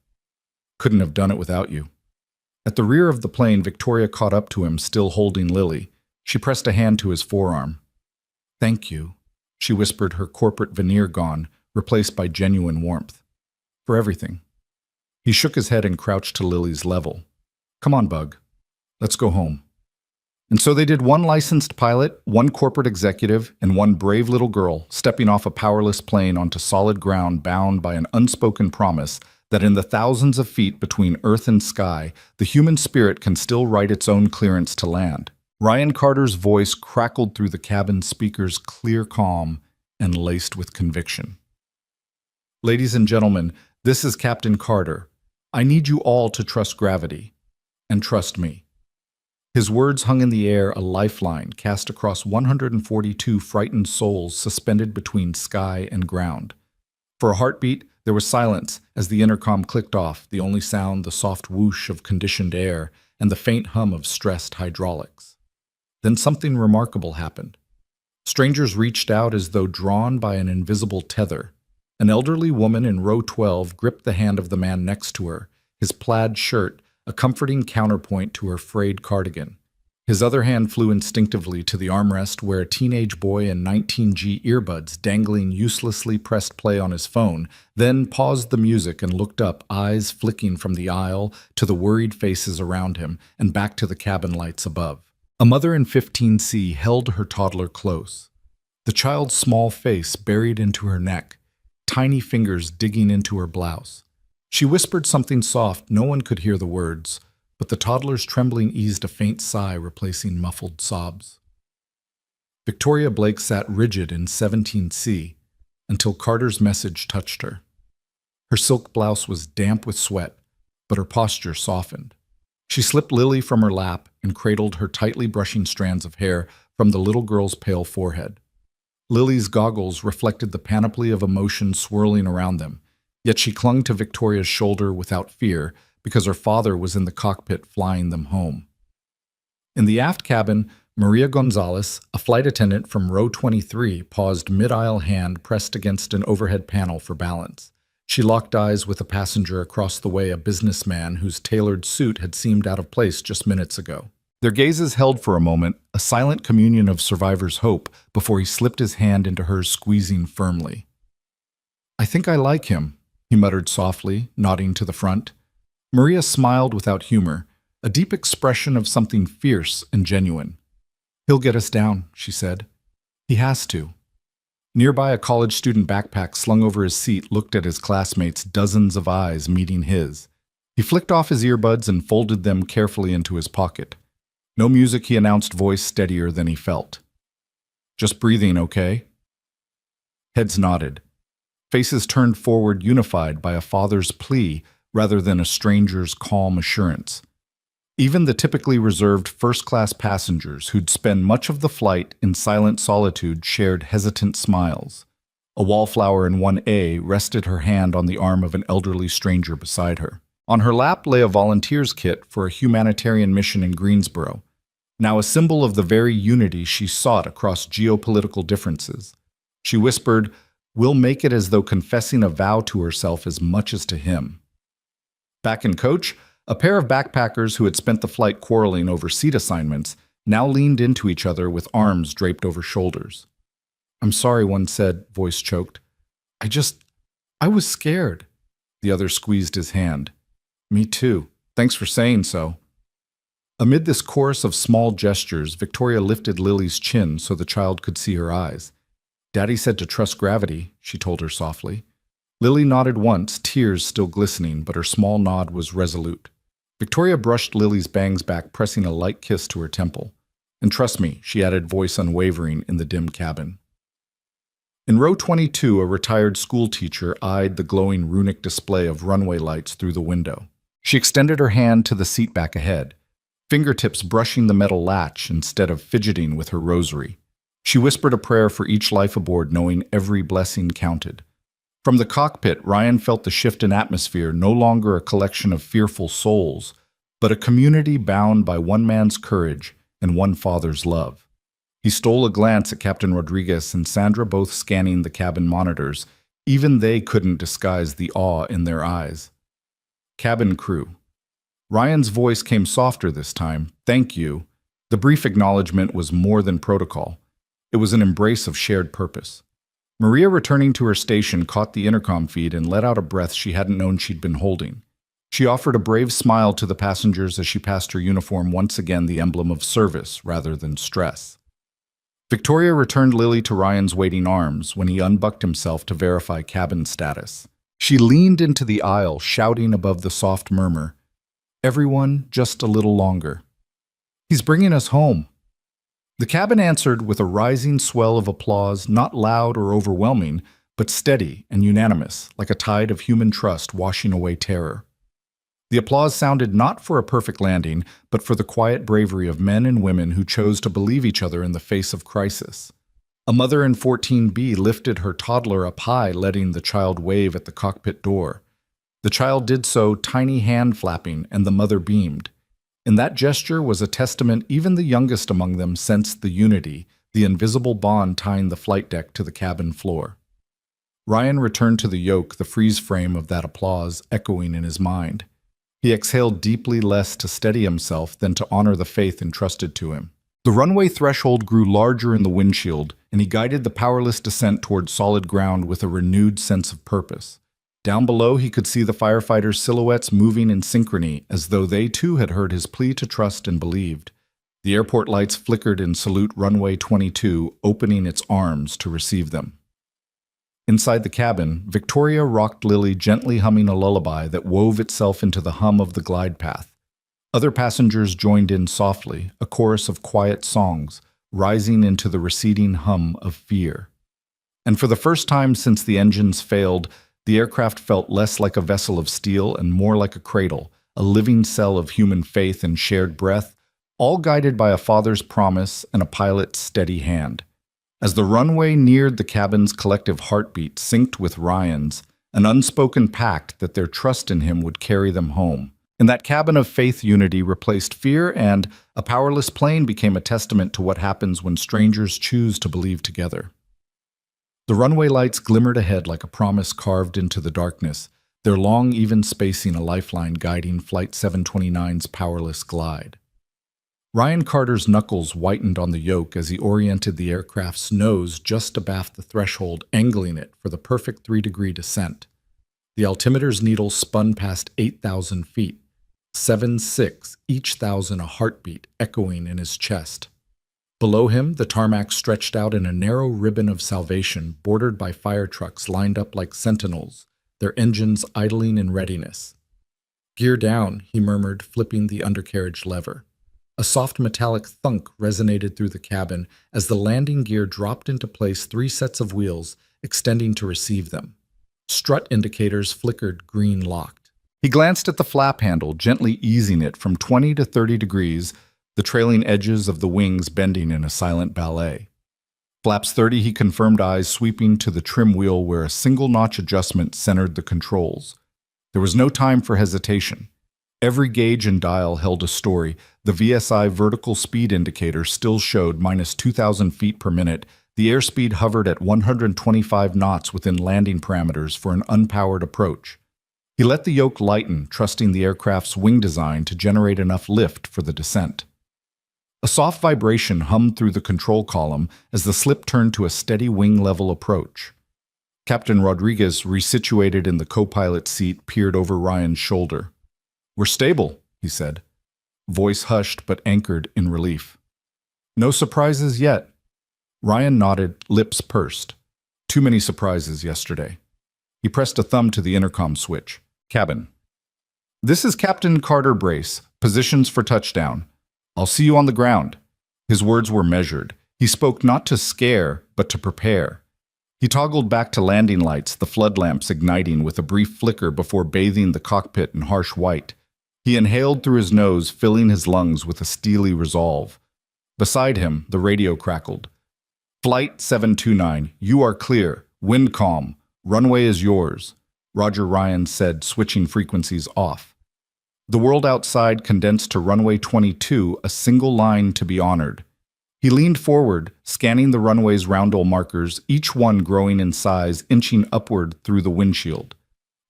[SPEAKER 1] Couldn't have done it without you. At the rear of the plane, Victoria caught up to him, still holding Lily. She pressed a hand to his forearm. Thank you, she whispered, her corporate veneer gone, replaced by genuine warmth. For everything. He shook his head and crouched to Lily's level. Come on, Bug. Let's go home. And so they did, one licensed pilot, one corporate executive, and one brave little girl stepping off a powerless plane onto solid ground bound by an unspoken promise that in the thousands of feet between earth and sky, the human spirit can still write its own clearance to land. Ryan Carter's voice crackled through the cabin speakers, clear, calm, and laced with conviction. Ladies and gentlemen, this is Captain Carter. I need you all to trust gravity. And trust me. His words hung in the air, a lifeline cast across 142 frightened souls suspended between sky and ground. For a heartbeat, there was silence as the intercom clicked off, the only sound the soft whoosh of conditioned air and the faint hum of stressed hydraulics. Then something remarkable happened. Strangers reached out as though drawn by an invisible tether. An elderly woman in row 12 gripped the hand of the man next to her, his plaid shirt a comforting counterpoint to her frayed cardigan. His other hand flew instinctively to the armrest where a teenage boy in 19G earbuds dangling uselessly pressed play on his phone, then paused the music and looked up, eyes flicking from the aisle to the worried faces around him and back to the cabin lights above. A mother in 15C held her toddler close. The child's small face buried into her neck, tiny fingers digging into her blouse. She whispered something soft. No one could hear the words, but the toddler's trembling eased a faint sigh, replacing muffled sobs. Victoria Blake sat rigid in 17C until Carter's message touched her. Her silk blouse was damp with sweat, but her posture softened. She slipped Lily from her lap and cradled her tightly brushing strands of hair from the little girl's pale forehead. Lily's goggles reflected the panoply of emotion swirling around them, yet she clung to Victoria's shoulder without fear because her father was in the cockpit flying them home. In the aft cabin, Maria Gonzalez, a flight attendant from row 23, paused mid-aisle, hand pressed against an overhead panel for balance. She locked eyes with a passenger across the way, a businessman whose tailored suit had seemed out of place just minutes ago. Their gazes held for a moment, a silent communion of survivor's hope, before he slipped his hand into hers, squeezing firmly. "I think I like him," he muttered softly, nodding to the front. Maria smiled without humor, a deep expression of something fierce and genuine. "He'll get us down," she said. "He has to." Nearby, a college student backpack slung over his seat looked at his classmates, dozens of eyes meeting his. He flicked off his earbuds and folded them carefully into his pocket. "No music," he announced, voice steadier than he felt. "Just breathing, okay?" Heads nodded. Faces turned forward, unified by a father's plea rather than a stranger's calm assurance. Even the typically reserved first-class passengers who'd spend much of the flight in silent solitude shared hesitant smiles. A wallflower in 1A rested her hand on the arm of an elderly stranger beside her. On her lap lay a volunteer's kit for a humanitarian mission in Greensboro, now a symbol of the very unity she sought across geopolitical differences. She whispered, "We'll make it," as though confessing a vow to herself as much as to him. Back in coach, a pair of backpackers who had spent the flight quarreling over seat assignments now leaned into each other with arms draped over shoulders. "I'm sorry," one said, voice choked. I was scared." The other squeezed his hand. "Me too. Thanks for saying so." Amid this chorus of small gestures, Victoria lifted Lily's chin so the child could see her eyes. "Daddy said to trust gravity," she told her softly. Lily nodded once, tears still glistening, but her small nod was resolute. Victoria brushed Lily's bangs back, pressing a light kiss to her temple. "And trust me," she added, voice unwavering in the dim cabin. In row 22, a retired school teacher eyed the glowing runic display of runway lights through the window. She extended her hand to the seat back ahead, fingertips brushing the metal latch instead of fidgeting with her rosary. She whispered a prayer for each life aboard, knowing every blessing counted. From the cockpit, Ryan felt the shift in atmosphere, no longer a collection of fearful souls, but a community bound by one man's courage and one father's love. He stole a glance at Captain Rodriguez and Sandra, both scanning the cabin monitors. Even they couldn't disguise the awe in their eyes. "Cabin crew." Ryan's voice came softer this time. "Thank you." The brief acknowledgement was more than protocol. It was an embrace of shared purpose. Maria, returning to her station, caught the intercom feed and let out a breath she hadn't known she'd been holding. She offered a brave smile to the passengers as she passed her uniform, once again the emblem of service rather than stress. Victoria returned Lily to Ryan's waiting arms when he unbucked himself to verify cabin status. She leaned into the aisle, shouting above the soft murmur, "Everyone, just a little longer. He's bringing us home." The cabin answered with a rising swell of applause, not loud or overwhelming, but steady and unanimous, like a tide of human trust washing away terror. The applause sounded not for a perfect landing, but for the quiet bravery of men and women who chose to believe each other in the face of crisis. A mother in 14B lifted her toddler up high, letting the child wave at the cockpit door. The child did so, tiny hand flapping, and the mother beamed. In that gesture was a testament even the youngest among them sensed the unity, the invisible bond tying the flight deck to the cabin floor. Ryan returned to the yoke, the freeze frame of that applause echoing in his mind. He exhaled deeply, less to steady himself than to honor the faith entrusted to him. The runway threshold grew larger in the windshield, and he guided the powerless descent toward solid ground with a renewed sense of purpose. Down below, he could see the firefighters' silhouettes moving in synchrony, as though they too had heard his plea to trust and believed. The airport lights flickered in salute runway 22, opening its arms to receive them. Inside the cabin, Victoria rocked Lily, gently humming a lullaby that wove itself into the hum of the glide path. Other passengers joined in softly, a chorus of quiet songs, rising into the receding hum of fear. And for the first time since the engines failed, the aircraft felt less like a vessel of steel and more like a cradle, a living cell of human faith and shared breath, all guided by a father's promise and a pilot's steady hand. As the runway neared the cabin's collective heartbeat synced with Ryan's, an unspoken pact that their trust in him would carry them home. In that cabin of faith, unity replaced fear, and a powerless plane became a testament to what happens when strangers choose to believe together. The runway lights glimmered ahead like a promise carved into the darkness, their long, even spacing a lifeline guiding Flight 729's powerless glide. Ryan Carter's knuckles whitened on the yoke as he oriented the aircraft's nose just abaft the threshold, angling it for the perfect 3-degree descent. The altimeter's needle spun past 8,000 feet, 7.6, each thousand a heartbeat echoing in his chest. Below him, the tarmac stretched out in a narrow ribbon of salvation, bordered by fire trucks lined up like sentinels, their engines idling in readiness. "Gear down," he murmured, flipping the undercarriage lever. A soft metallic thunk resonated through the cabin as the landing gear dropped into place 3 sets of wheels, extending to receive them. Strut indicators flickered green locked. He glanced at the flap handle, gently easing it from 20 to 30 degrees, the trailing edges of the wings bending in a silent ballet. Flaps 30, he confirmed, eyes sweeping to the trim wheel where a single-notch adjustment centered the controls. There was no time for hesitation. Every gauge and dial held a story. The VSI vertical speed indicator still showed minus 2,000 feet per minute. The airspeed hovered at 125 knots within landing parameters for an unpowered approach. He let the yoke lighten, trusting the aircraft's wing design to generate enough lift for the descent. A soft vibration hummed through the control column as the slip turned to a steady wing-level approach. Captain Rodriguez, resituated in the co-pilot seat, peered over Ryan's shoulder. "We're stable," he said. Voice hushed but anchored in relief. "No surprises yet." Ryan nodded, lips pursed. "Too many surprises yesterday." He pressed a thumb to the intercom switch. "Cabin. This is Captain Carter Brace. Positions for touchdown. I'll see you on the ground." His words were measured. He spoke not to scare, but to prepare. He toggled back to landing lights, the flood lamps igniting with a brief flicker before bathing the cockpit in harsh white. He inhaled through his nose, filling his lungs with a steely resolve. Beside him, the radio crackled. "Flight 729, you are clear. Wind calm. Runway is yours," Roger, Ryan said, switching frequencies off. The world outside condensed to runway 22, a single line to be honored. He leaned forward, scanning the runway's roundel markers, each one growing in size, inching upward through the windshield.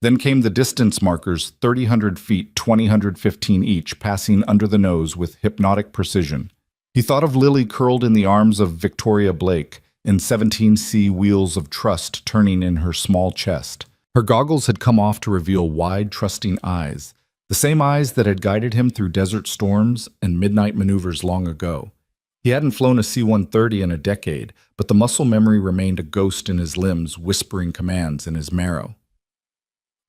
[SPEAKER 1] Then came the distance markers, 3,000 feet, 2,015 each, passing under the nose with hypnotic precision. He thought of Lily curled in the arms of Victoria Blake, in 17C wheels of trust turning in her small chest. Her goggles had come off to reveal wide, trusting eyes, the same eyes that had guided him through desert storms and midnight maneuvers long ago. He hadn't flown a C-130 in a decade, but the muscle memory remained a ghost in his limbs, whispering commands in his marrow.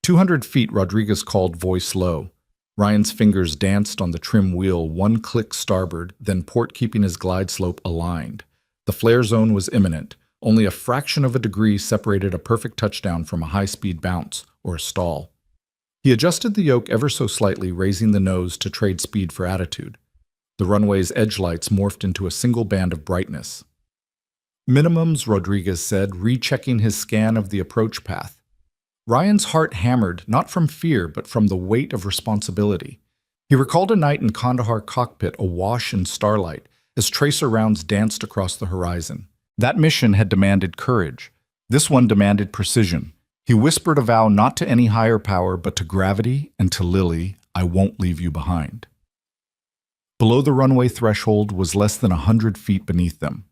[SPEAKER 1] 200 feet, Rodriguez called, voice low. Ryan's fingers danced on the trim wheel, one click starboard, then port, keeping his glide slope aligned. The flare zone was imminent. Only a fraction of a degree separated a perfect touchdown from a high-speed bounce or a stall. He adjusted the yoke ever so slightly, raising the nose to trade speed for attitude. The runway's edge lights morphed into a single band of brightness. "Minimums," Rodriguez said, rechecking his scan of the approach path. Ryan's heart hammered, not from fear, but from the weight of responsibility. He recalled a night in Kandahar cockpit awash in starlight, as tracer rounds danced across the horizon. That mission had demanded courage. This one demanded precision. He whispered a vow not to any higher power, but to gravity and to Lily, "I won't leave you behind." Below the runway threshold was less than 100 feet beneath them.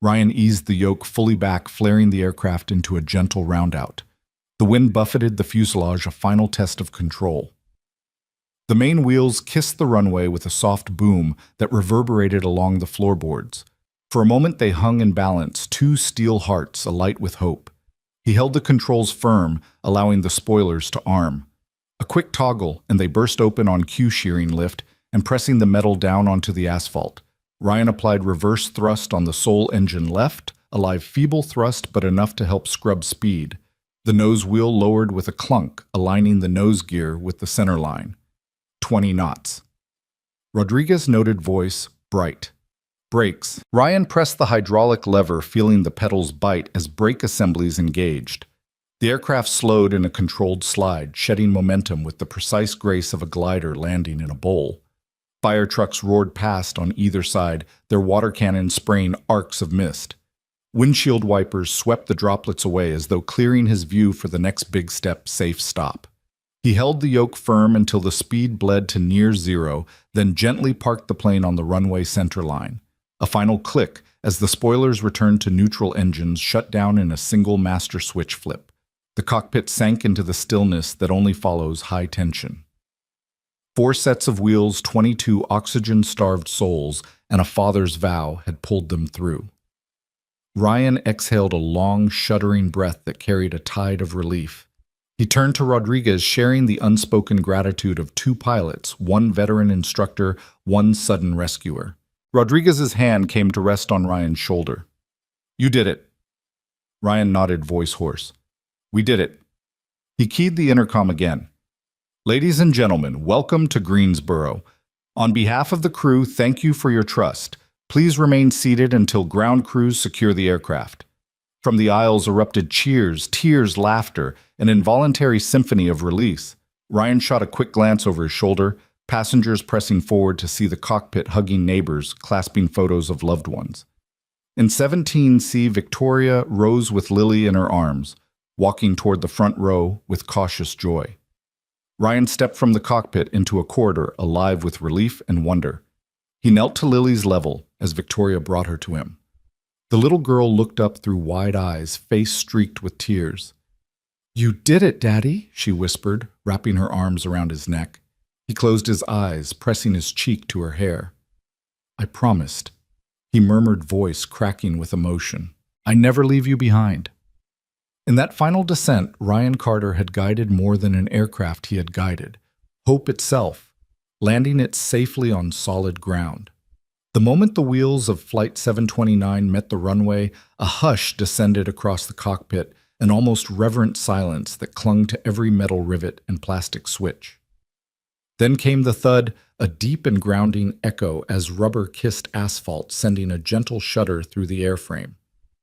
[SPEAKER 1] Ryan eased the yoke fully back, flaring the aircraft into a gentle roundout. The wind buffeted the fuselage, a final test of control. The main wheels kissed the runway with a soft boom that reverberated along the floorboards. For a moment they hung in balance, two steel hearts alight with hope. He held the controls firm, allowing the spoilers to arm. A quick toggle, and they burst open on cue shearing lift and pressing the metal down onto the asphalt. Ryan applied reverse thrust on the sole engine left, a live feeble thrust but enough to help scrub speed. The nose wheel lowered with a clunk, aligning the nose gear with the center line. 20 knots. Rodriguez's noted voice, bright. Brakes. Ryan pressed the hydraulic lever, feeling the pedals bite as brake assemblies engaged. The aircraft slowed in a controlled slide, shedding momentum with the precise grace of a glider landing in a bowl. Fire trucks roared past on either side, their water cannons spraying arcs of mist. Windshield wipers swept the droplets away as though clearing his view for the next big step, safe stop. He held the yoke firm until the speed bled to near zero, then gently parked the plane on the runway center line. A final click as the spoilers returned to neutral, engines shut down in a single master switch flip. The cockpit sank into the stillness that only follows high tension. 4 sets of wheels, 22 oxygen-starved souls, and a father's vow had pulled them through. Ryan exhaled a long, shuddering breath that carried a tide of relief. He turned to Rodriguez, sharing the unspoken gratitude of 2 pilots, 1 veteran instructor, 1 sudden rescuer. Rodriguez's hand came to rest on Ryan's shoulder. "You did it." Ryan nodded, voice hoarse. "We did it." He keyed the intercom again. "Ladies and gentlemen, welcome to Greensboro. On behalf of the crew, thank you for your trust. Please remain seated until ground crews secure the aircraft." From the aisles erupted cheers, tears, laughter, an involuntary symphony of release. Ryan shot a quick glance over his shoulder, passengers pressing forward to see the cockpit, hugging neighbors, clasping photos of loved ones. In 17C, Victoria rose with Lily in her arms, walking toward the front row with cautious joy. Ryan stepped from the cockpit into a corridor alive with relief and wonder. He knelt to Lily's level as Victoria brought her to him. The little girl looked up through wide eyes, face streaked with tears. "You did it, Daddy," she whispered, wrapping her arms around his neck. He closed his eyes, pressing his cheek to her hair. "I promised," he murmured, voice cracking with emotion. "I never leave you behind." In that final descent, Ryan Carter had guided more than an aircraft he had guided, hope itself, landing it safely on solid ground. The moment the wheels of Flight 729 met the runway, a hush descended across the cockpit, an almost reverent silence that clung to every metal rivet and plastic switch. Then came the thud, a deep and grounding echo as rubber kissed asphalt, sending a gentle shudder through the airframe.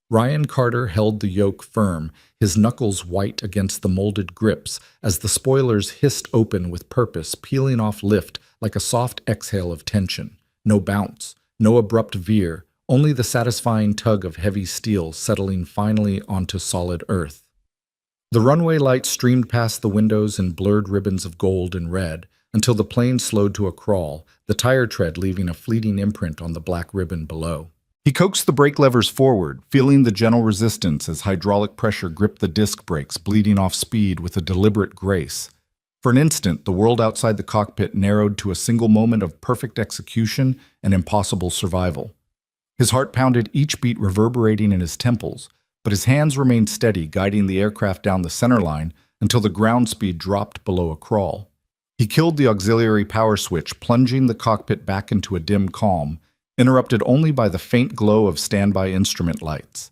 [SPEAKER 1] Ryan Carter held the yoke firm, his knuckles white against the molded grips as the spoilers hissed open with purpose, peeling off lift like a soft exhale of tension. No bounce, no abrupt veer, only the satisfying tug of heavy steel settling finally onto solid earth. The runway lights streamed past the windows in blurred ribbons of gold and red until the plane slowed to a crawl, the tire tread leaving a fleeting imprint on the black ribbon below. He coaxed the brake levers forward, feeling the gentle resistance as hydraulic pressure gripped the disc brakes, bleeding off speed with a deliberate grace. For an instant, the world outside the cockpit narrowed to a single moment of perfect execution and impossible survival. His heart pounded, each beat reverberating in his temples, but his hands remained steady, guiding the aircraft down the center line until the ground speed dropped below a crawl. He killed the auxiliary power switch, plunging the cockpit back into a dim calm, interrupted only by the faint glow of standby instrument lights.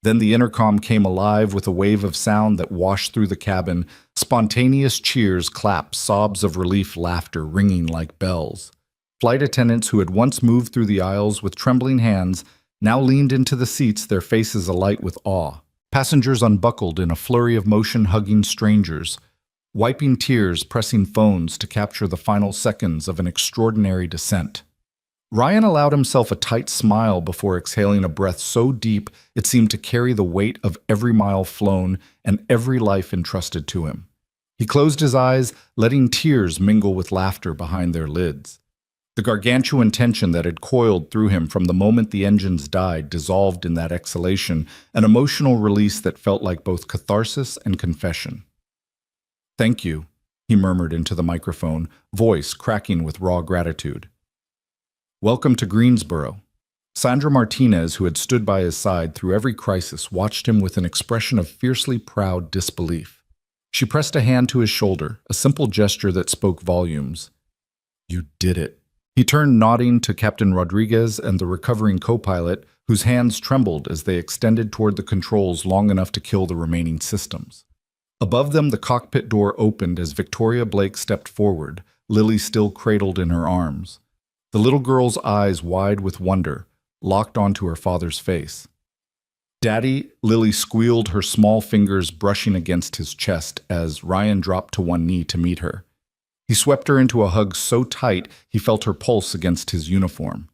[SPEAKER 1] Then the intercom came alive with a wave of sound that washed through the cabin, spontaneous cheers, claps, sobs of relief, laughter ringing like bells. Flight attendants who had once moved through the aisles with trembling hands now leaned into the seats, their faces alight with awe. Passengers unbuckled in a flurry of motion, hugging strangers, wiping tears, pressing phones to capture the final seconds of an extraordinary descent. Ryan allowed himself a tight smile before exhaling a breath so deep it seemed to carry the weight of every mile flown and every life entrusted to him. He closed his eyes, letting tears mingle with laughter behind their lids. The gargantuan tension that had coiled through him from the moment the engines died dissolved in that exhalation, an emotional release that felt like both catharsis and confession. "Thank you," he murmured into the microphone, voice cracking with raw gratitude. "Welcome to Greensboro. Sandra Martinez, who had stood by his side through every crisis, watched him with an expression of fiercely proud disbelief. She pressed a hand to his shoulder, a simple gesture that spoke volumes. "You did it." He turned, nodding to Captain Rodriguez and the recovering co-pilot, whose hands trembled as they extended toward the controls long enough to kill the remaining systems. Above them, the cockpit door opened as Victoria Blake stepped forward, Lily still cradled in her arms. The little girl's eyes, wide with wonder, locked onto her father's face. "Daddy," Lily squealed, her small fingers brushing against his chest as Ryan dropped to one knee to meet her. He swept her into a hug so tight he felt her pulse against his uniform.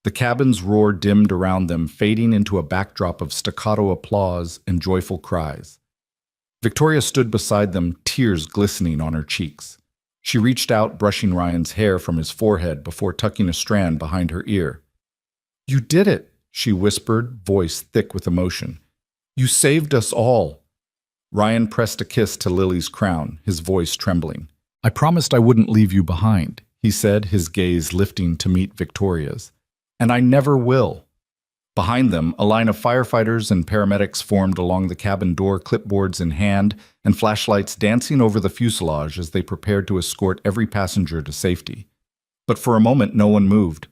[SPEAKER 1] The cabin's roar dimmed around them, fading into a backdrop of staccato applause and joyful cries. Victoria stood beside them, tears glistening on her cheeks. She reached out, brushing Ryan's hair from his forehead before tucking a strand behind her ear. "You did it," she whispered, voice thick with emotion. "You saved us all." Ryan pressed a kiss to Lily's crown, his voice trembling. "I promised I wouldn't leave you behind," he said, his gaze lifting to meet Victoria's. "And I never will." Behind them, a line of firefighters and paramedics formed along the cabin door, clipboards in hand and flashlights dancing over the fuselage as they prepared to escort every passenger to safety. But for a moment, no one moved.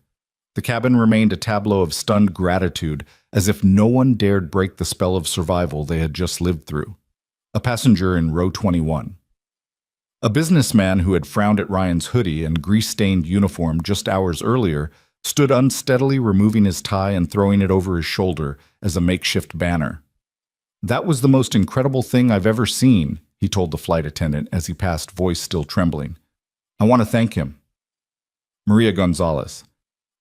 [SPEAKER 1] The cabin remained a tableau of stunned gratitude, as if no one dared break the spell of survival they had just lived through. A passenger in row 21. A businessman who had frowned at Ryan's hoodie and grease-stained uniform just hours earlier stood unsteadily, removing his tie and throwing it over his shoulder as a makeshift banner. "That was the most incredible thing I've ever seen," he told the flight attendant as he passed, voice still trembling. "I want to thank him." Maria Gonzalez.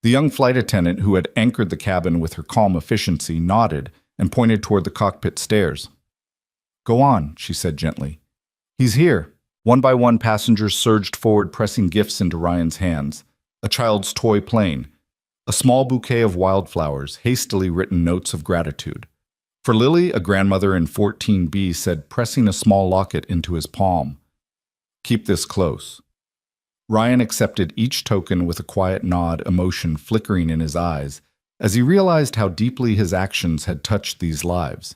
[SPEAKER 1] The young flight attendant who had anchored the cabin with her calm efficiency nodded and pointed toward the cockpit stairs. "Go on," she said gently. "He's here." One by one, passengers surged forward, pressing gifts into Ryan's hands. A child's toy plane, a small bouquet of wildflowers, hastily written notes of gratitude. For Lily, a grandmother in 14B said, pressing a small locket into his palm, "Keep this close." Ryan accepted each token with a quiet nod, emotion flickering in his eyes, as he realized how deeply his actions had touched these lives.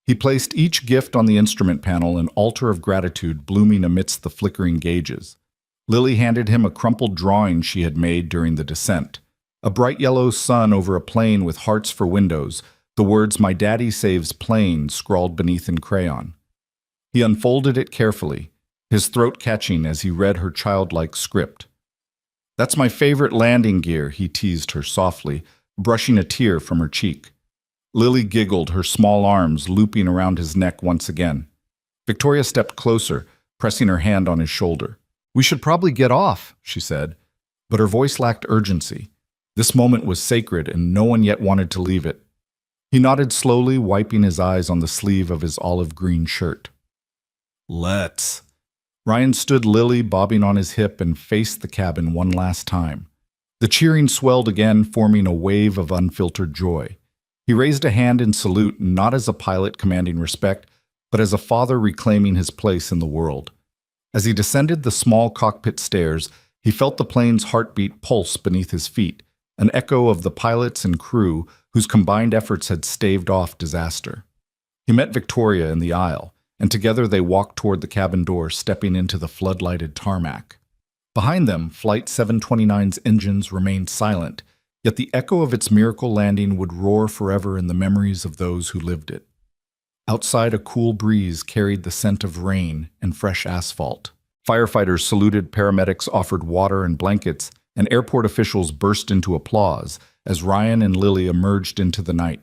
[SPEAKER 1] He placed each gift on the instrument panel, an altar of gratitude blooming amidst the flickering gauges. Lily handed him a crumpled drawing she had made during the descent. A bright yellow sun over a plane with hearts for windows, the words "My Daddy Saves Planes" scrawled beneath in crayon. He unfolded it carefully, his throat catching as he read her childlike script. "That's my favorite landing gear," he teased her softly, brushing a tear from her cheek. Lily giggled, her small arms looping around his neck once again. Victoria stepped closer, pressing her hand on his shoulder. "We should probably get off," she said, but her voice lacked urgency. This moment was sacred, and no one yet wanted to leave it. He nodded slowly, wiping his eyes on the sleeve of his olive-green shirt. "Let's." Ryan stood Lily bobbing on his hip and faced the cabin one last time. The cheering swelled again, forming a wave of unfiltered joy. He raised a hand in salute, not as a pilot commanding respect, but as a father reclaiming his place in the world. As he descended the small cockpit stairs, he felt the plane's heartbeat pulse beneath his feet, an echo of the pilots and crew whose combined efforts had staved off disaster. He met Victoria in the aisle, and together they walked toward the cabin door, stepping into the floodlighted tarmac. Behind them, Flight 729's engines remained silent, yet the echo of its miracle landing would roar forever in the memories of those who lived it. Outside, a cool breeze carried the scent of rain and fresh asphalt. Firefighters saluted, paramedics offered water and blankets, and airport officials burst into applause as Ryan and Lily emerged into the night.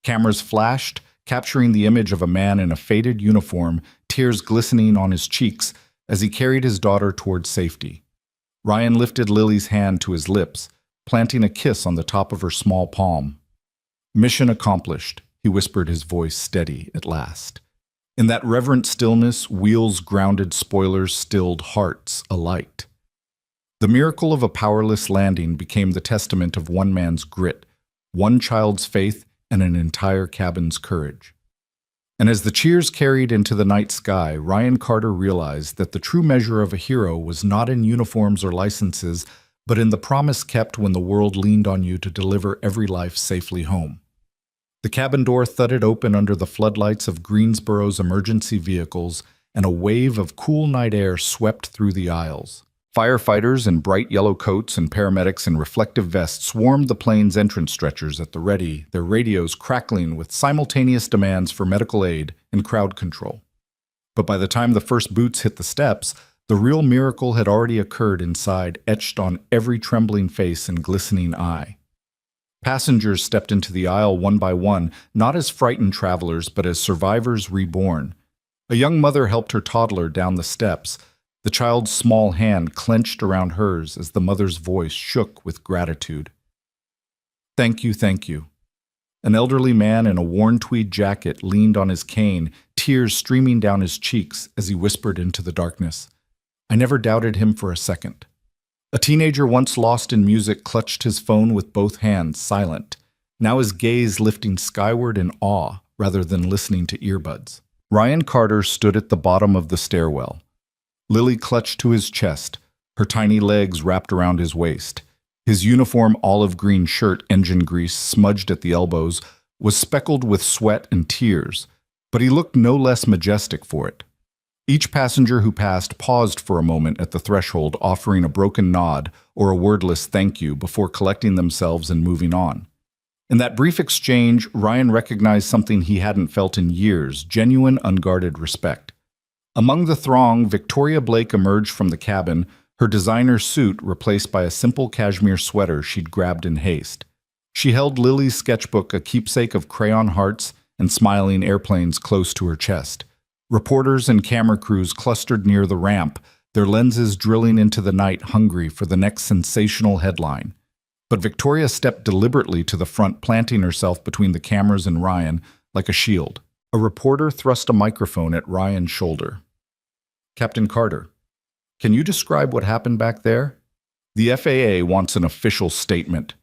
[SPEAKER 1] Cameras flashed, capturing the image of a man in a faded uniform, tears glistening on his cheeks as he carried his daughter toward safety. Ryan lifted Lily's hand to his lips, planting a kiss on the top of her small palm. "Mission accomplished," he whispered, his voice steady at last. In that reverent stillness, wheels grounded, spoilers stilled, hearts alight. The miracle of a powerless landing became the testament of one man's grit, one child's faith, and an entire cabin's courage. And as the cheers carried into the night sky, Ryan Carter realized that the true measure of a hero was not in uniforms or licenses, but in the promise kept when the world leaned on you to deliver every life safely home. The cabin door thudded open under the floodlights of Greensboro's emergency vehicles, and a wave of cool night air swept through the aisles. Firefighters in bright yellow coats and paramedics in reflective vests swarmed the plane's entrance stretchers at the ready, their radios crackling with simultaneous demands for medical aid and crowd control. But by the time the first boots hit the steps, the real miracle had already occurred inside, etched on every trembling face and glistening eye. Passengers stepped into the aisle one by one, not as frightened travelers, but as survivors reborn. A young mother helped her toddler down the steps, the child's small hand clenched around hers as the mother's voice shook with gratitude. "Thank you, thank you." An elderly man in a worn tweed jacket leaned on his cane, tears streaming down his cheeks as he whispered into the darkness. I never doubted him for a second. A teenager once lost in music clutched his phone with both hands, silent, now his gaze lifting skyward in awe rather than listening to earbuds. Ryan Carter stood at the bottom of the stairwell. Lily clutched to his chest, her tiny legs wrapped around his waist. His uniform olive green shirt, engine grease smudged at the elbows, was speckled with sweat and tears, but he looked no less majestic for it. Each passenger who passed paused for a moment at the threshold, offering a broken nod or a wordless thank you before collecting themselves and moving on. In that brief exchange, Ryan recognized something he hadn't felt in years, genuine, unguarded respect. Among the throng, Victoria Blake emerged from the cabin, her designer suit replaced by a simple cashmere sweater she'd grabbed in haste. She held Lily's sketchbook, a keepsake of crayon hearts and smiling airplanes, close to her chest. Reporters and camera crews clustered near the ramp, their lenses drilling into the night, hungry for the next sensational headline. But Victoria stepped deliberately to the front, planting herself between the cameras and Ryan like a shield. A reporter thrust a microphone at Ryan's shoulder. "Captain Carter, can you describe what happened back there? The FAA wants an official statement."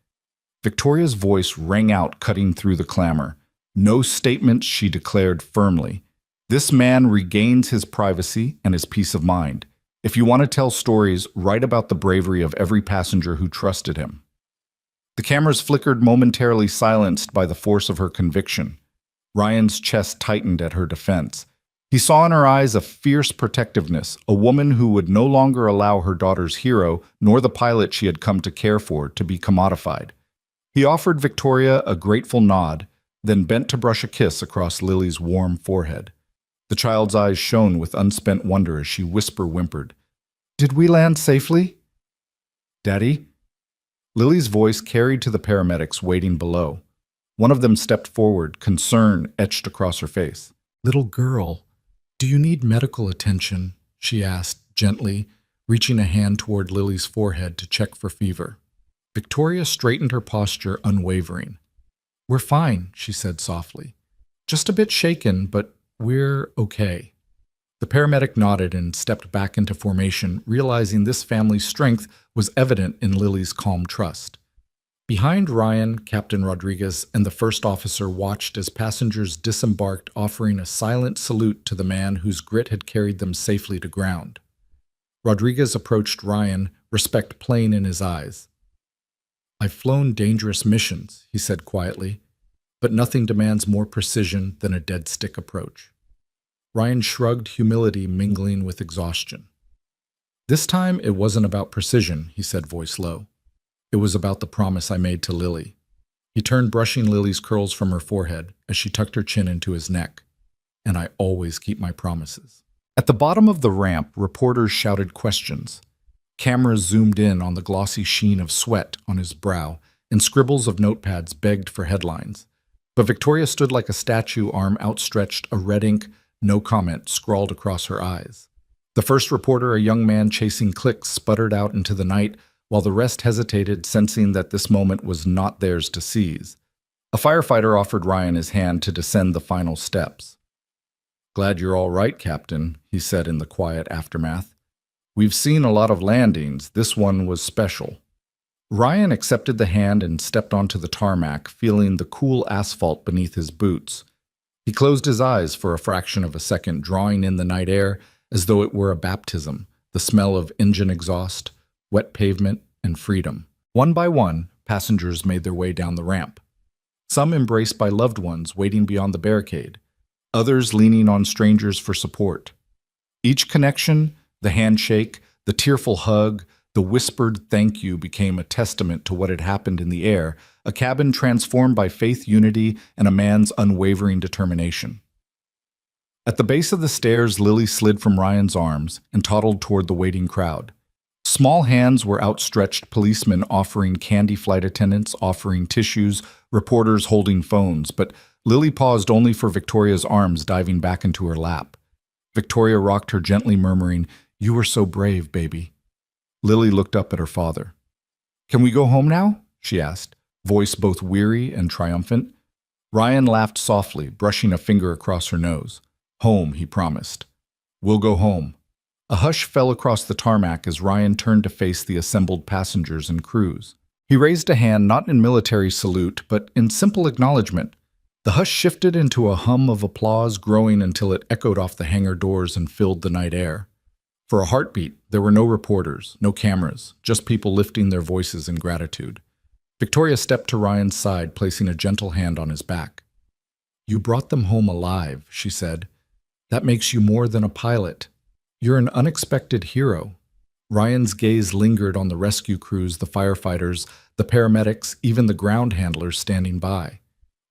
[SPEAKER 1] Victoria's voice rang out, cutting through the clamor. "No statement," she declared firmly. "This man regains his privacy and his peace of mind. If you want to tell stories, write about the bravery of every passenger who trusted him." The cameras flickered, momentarily silenced by the force of her conviction. Ryan's chest tightened at her defense. He saw in her eyes a fierce protectiveness, a woman who would no longer allow her daughter's hero, nor the pilot she had come to care for, to be commodified. He offered Victoria a grateful nod, then bent to brush a kiss across Lily's warm forehead. The child's eyes shone with unspent wonder as she whimpered, "Did we land safely?" "Daddy?" Lily's voice carried to the paramedics waiting below. One of them stepped forward, concern etched across her face. "Little girl, do you need medical attention?" she asked gently, reaching a hand toward Lily's forehead to check for fever. Victoria straightened her posture, unwavering. "We're fine," she said softly. "Just a bit shaken, but we're okay." The paramedic nodded and stepped back into formation, realizing this family's strength was evident in Lily's calm trust. Behind Ryan, Captain Rodriguez and the first officer watched as passengers disembarked, offering a silent salute to the man whose grit had carried them safely to ground. Rodriguez approached Ryan, respect plain in his eyes. "I've flown dangerous missions," he said quietly, "but nothing demands more precision than a dead stick approach." Ryan shrugged, humility mingling with exhaustion. "This time it wasn't about precision," he said, voice low. "It was about the promise I made to Lily." He turned, brushing Lily's curls from her forehead as she tucked her chin into his neck. "And I always keep my promises." At the bottom of the ramp, reporters shouted questions. Cameras zoomed in on the glossy sheen of sweat on his brow, and scribbles of notepads begged for headlines. But Victoria stood like a statue, arm outstretched, a red ink "no comment" scrawled across her eyes. The first reporter, a young man chasing clicks, sputtered out into the night, while the rest hesitated, sensing that this moment was not theirs to seize. A firefighter offered Ryan his hand to descend the final steps. "Glad you're all right, Captain," he said in the quiet aftermath. "We've seen a lot of landings. This one was special." Ryan accepted the hand and stepped onto the tarmac, feeling the cool asphalt beneath his boots. He closed his eyes for a fraction of a second, drawing in the night air as though it were a baptism, the smell of engine exhaust, wet pavement, and freedom. One by one, passengers made their way down the ramp. Some embraced by loved ones waiting beyond the barricade, others leaning on strangers for support. Each connection, the handshake, the tearful hug, the whispered thank you became a testament to what had happened in the air, a cabin transformed by faith, unity, and a man's unwavering determination. At the base of the stairs, Lily slid from Ryan's arms and toddled toward the waiting crowd. Small hands were outstretched, policemen offering candy, flight attendants offering tissues, reporters holding phones, but Lily paused only for Victoria's arms diving back into her lap. Victoria rocked her gently, murmuring, "You were so brave, baby." Lily looked up at her father. "Can we go home now?" she asked, voice both weary and triumphant. Ryan laughed softly, brushing a finger across her nose. "Home," he promised. "We'll go home." A hush fell across the tarmac as Ryan turned to face the assembled passengers and crews. He raised a hand not in military salute, but in simple acknowledgement. The hush shifted into a hum of applause, growing until it echoed off the hangar doors and filled the night air. For a heartbeat, there were no reporters, no cameras, just people lifting their voices in gratitude. Victoria stepped to Ryan's side, placing a gentle hand on his back. "You brought them home alive," she said. "That makes you more than a pilot. You're an unexpected hero." Ryan's gaze lingered on the rescue crews, the firefighters, the paramedics, even the ground handlers standing by.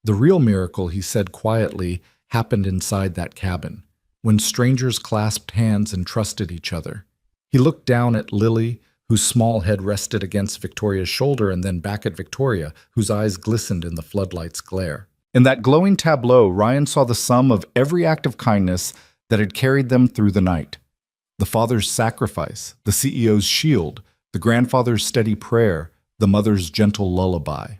[SPEAKER 1] The real miracle, he said quietly, happened inside that cabin, when strangers clasped hands and trusted each other. He looked down at Lily, whose small head rested against Victoria's shoulder, and then back at Victoria, whose eyes glistened in the floodlight's glare. In that glowing tableau, Ryan saw the sum of every act of kindness that had carried them through the night. The father's sacrifice, the CEO's shield, the grandfather's steady prayer, the mother's gentle lullaby.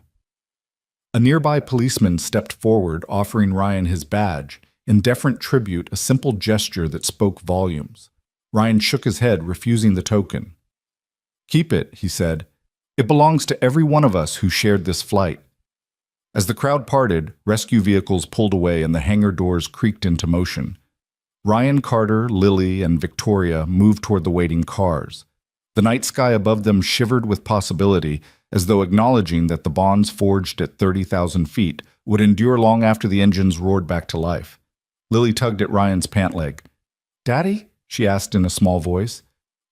[SPEAKER 1] A nearby policeman stepped forward, offering Ryan his badge, in deferent tribute, a simple gesture that spoke volumes. Ryan shook his head, refusing the token. "Keep it," he said. "It belongs to every one of us who shared this flight." As the crowd parted, rescue vehicles pulled away and the hangar doors creaked into motion. Ryan Carter, Lily, and Victoria moved toward the waiting cars. The night sky above them shivered with possibility, as though acknowledging that the bonds forged at 30,000 feet would endure long after the engines roared back to life. Lily tugged at Ryan's pant leg. "Daddy?" she asked in a small voice.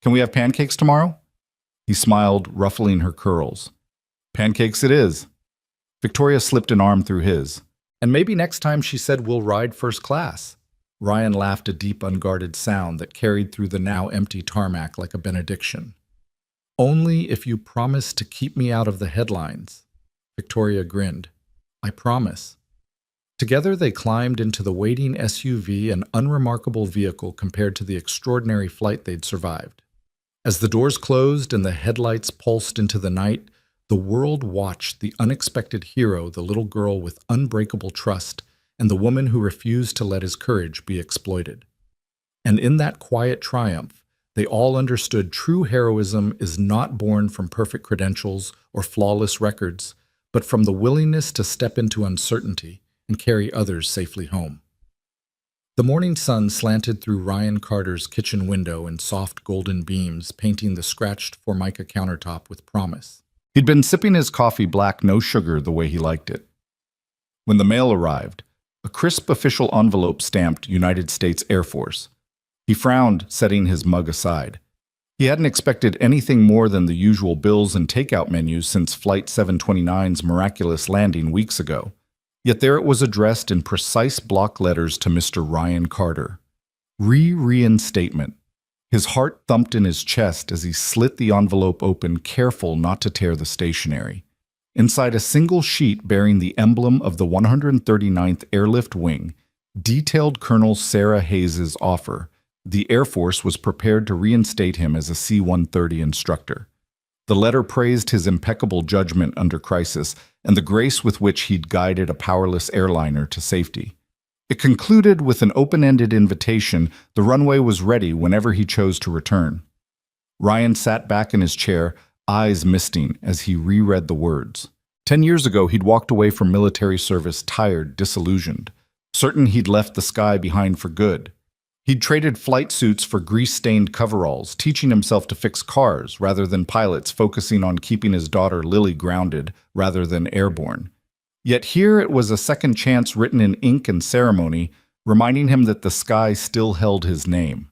[SPEAKER 1] "Can we have pancakes tomorrow?" He smiled, ruffling her curls. "Pancakes it is." Victoria slipped an arm through his. "And maybe next time," she said, "we'll ride first class." Ryan laughed, a deep, unguarded sound that carried through the now empty tarmac like a benediction. "Only if you promise to keep me out of the headlines." Victoria grinned. "I promise." Together they climbed into the waiting SUV, an unremarkable vehicle compared to the extraordinary flight they'd survived. As the doors closed and the headlights pulsed into the night, the world watched the unexpected hero, the little girl with unbreakable trust, and the woman who refused to let his courage be exploited. And in that quiet triumph, they all understood true heroism is not born from perfect credentials or flawless records, but from the willingness to step into uncertainty and carry others safely home. The morning sun slanted through Ryan Carter's kitchen window in soft golden beams, painting the scratched Formica countertop with promise. He'd been sipping his coffee black, no sugar, the way he liked it. When the mail arrived, a crisp official envelope stamped United States Air Force. He frowned, setting his mug aside. He hadn't expected anything more than the usual bills and takeout menus since Flight 729's miraculous landing weeks ago. Yet there it was, addressed in precise block letters to Mr. Ryan Carter. Reinstatement. His heart thumped in his chest as he slit the envelope open, careful not to tear the stationery. Inside a single sheet bearing the emblem of the 139th Airlift Wing, detailed Colonel Sarah Hayes' offer. The Air Force was prepared to reinstate him as a C-130 instructor. The letter praised his impeccable judgment under crisis and the grace with which he'd guided a powerless airliner to safety. It concluded with an open-ended invitation. The runway was ready whenever he chose to return. Ryan sat back in his chair, eyes misting as he reread the words. 10 years ago, he'd walked away from military service tired, disillusioned, certain he'd left the sky behind for good. He'd traded flight suits for grease-stained coveralls, teaching himself to fix cars rather than pilots, focusing on keeping his daughter Lily grounded rather than airborne. Yet here it was a second chance written in ink and ceremony, reminding him that the sky still held his name.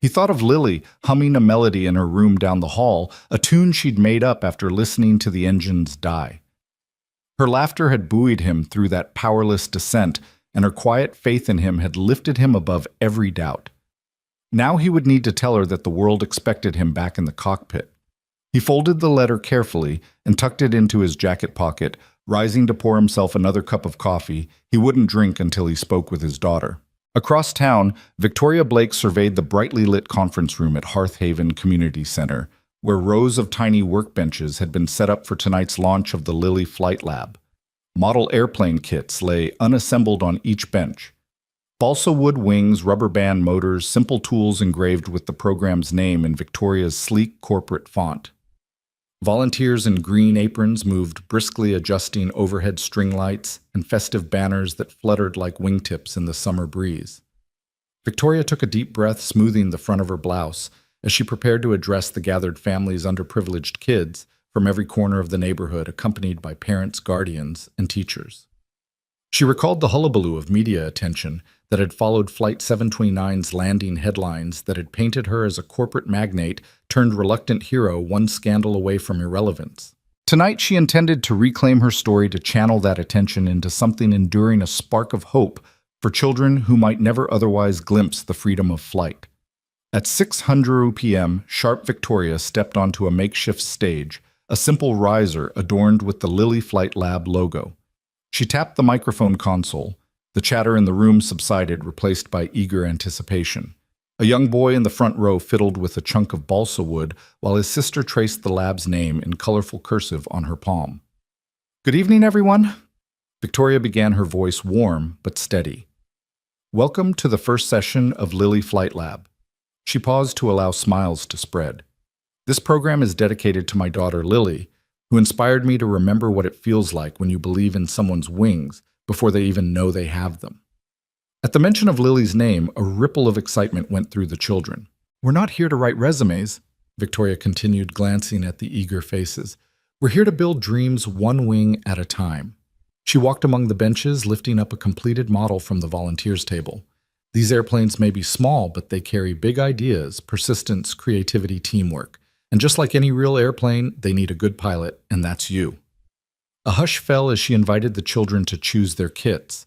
[SPEAKER 1] He thought of Lily humming a melody in her room down the hall, a tune she'd made up after listening to the engines die. Her laughter had buoyed him through that powerless descent, and her quiet faith in him had lifted him above every doubt. Now he would need to tell her that the world expected him back in the cockpit. He folded the letter carefully and tucked it into his jacket pocket, rising to pour himself another cup of coffee he wouldn't drink until he spoke with his daughter. Across town, Victoria Blake surveyed the brightly lit conference room at Hearthaven Community Center, where rows of tiny workbenches had been set up for tonight's launch of the Lily Flight Lab. Model airplane kits lay unassembled on each bench. Balsa wood wings, rubber band motors, simple tools engraved with the program's name in Victoria's sleek corporate font. Volunteers in green aprons moved briskly, adjusting overhead string lights and festive banners that fluttered like wingtips in the summer breeze. Victoria took a deep breath, smoothing the front of her blouse, as she prepared to address the gathered family's underprivileged kids from every corner of the neighborhood, accompanied by parents, guardians, and teachers. She recalled the hullabaloo of media attention that had followed Flight 729's landing headlines that had painted her as a corporate magnate turned reluctant hero one scandal away from irrelevance. Tonight she intended to reclaim her story, to channel that attention into something enduring, a spark of hope for children who might never otherwise glimpse the freedom of flight. At 6:00 p.m., sharp Victoria stepped onto a makeshift stage, a simple riser adorned with the Lily Flight Lab logo. She tapped the microphone console. The chatter in the room subsided, replaced by eager anticipation. A young boy in the front row fiddled with a chunk of balsa wood while his sister traced the lab's name in colorful cursive on her palm. "Good evening, everyone." Victoria began, her voice warm but steady. "Welcome to the first session of Lily Flight Lab." She paused to allow smiles to spread. "This program is dedicated to my daughter Lily, who inspired me to remember what it feels like when you believe in someone's wings before they even know they have them." At the mention of Lily's name, a ripple of excitement went through the children. "We're not here to write resumes," Victoria continued, glancing at the eager faces. "We're here to build dreams one wing at a time." She walked among the benches, lifting up a completed model from the volunteers table. "These airplanes may be small, but they carry big ideas, persistence, creativity, teamwork. And just like any real airplane, they need a good pilot, and that's you." A hush fell as she invited the children to choose their kits.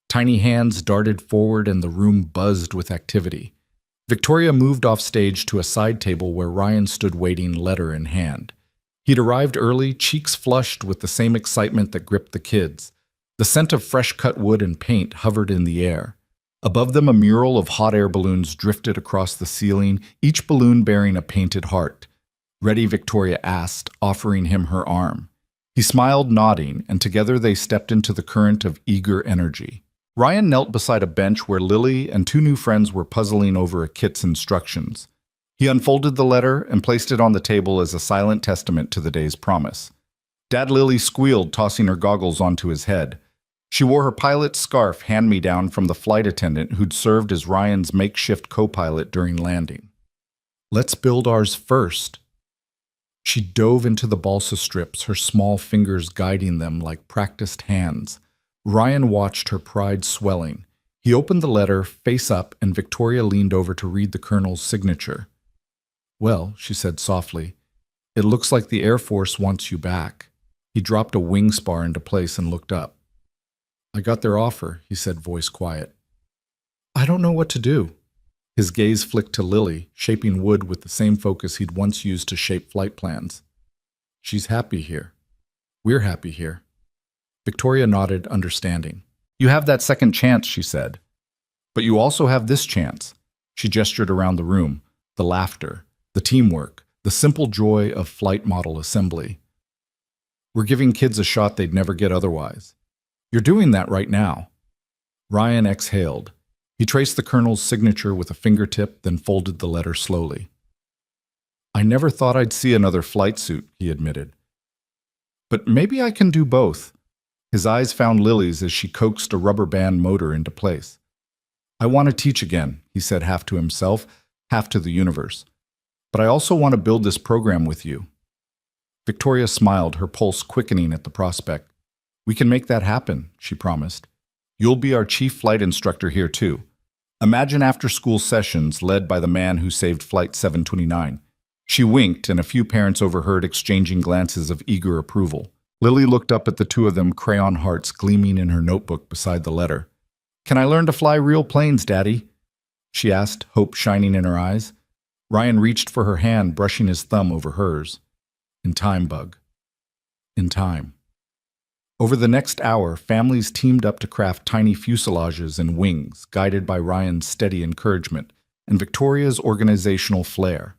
[SPEAKER 1] Tiny hands darted forward and the room buzzed with activity. Victoria moved off stage to a side table where Ryan stood waiting, letter in hand. He'd arrived early, cheeks flushed with the same excitement that gripped the kids. The scent of fresh-cut wood and paint hovered in the air. Above them, a mural of hot air balloons drifted across the ceiling, each balloon bearing a painted heart. "Ready?" Victoria asked, offering him her arm. He smiled, nodding, and together they stepped into the current of eager energy. Ryan knelt beside a bench where Lily and two new friends were puzzling over a kit's instructions. He unfolded the letter and placed it on the table as a silent testament to the day's promise. Dad, Lily squealed, tossing her goggles onto his head. She wore her pilot's scarf, hand-me-down from the flight attendant who'd served as Ryan's makeshift co-pilot during landing. "Let's build ours first." She dove into the balsa strips, her small fingers guiding them like practiced hands. Ryan watched, her pride swelling. He opened the letter, face up, and Victoria leaned over to read the colonel's signature. "Well," she said softly, "it looks like the Air Force wants you back." He dropped a wing spar into place and looked up. "I got their offer," he said, voice quiet. "I don't know what to do." His gaze flicked to Lily, shaping wood with the same focus he'd once used to shape flight plans. "She's happy here. We're happy here." Victoria nodded, understanding. "You have that second chance," she said. "But you also have this chance." She gestured around the room, the laughter, the teamwork, the simple joy of flight model assembly. "We're giving kids a shot they'd never get otherwise. You're doing that right now." Ryan exhaled. He traced the colonel's signature with a fingertip, then folded the letter slowly. "I never thought I'd see another flight suit," he admitted. "But maybe I can do both." His eyes found Lily's as she coaxed a rubber band motor into place. I want to teach again, he said, half to himself, half to the universe. But I also want to build this program with you. Victoria smiled, her pulse quickening at the prospect. We can make that happen, she promised. You'll be our chief flight instructor here too. Imagine after-school sessions led by the man who saved Flight 729. She winked, and a few parents overheard exchanging glances of eager approval. Lily looked up at the two of them, crayon hearts gleaming in her notebook beside the letter. Can I learn to fly real planes, Daddy? She asked, hope shining in her eyes. Ryan reached for her hand, brushing his thumb over hers. In time, Bug. In time. Over the next hour, families teamed up to craft tiny fuselages and wings, guided by Ryan's steady encouragement and Victoria's organizational flair.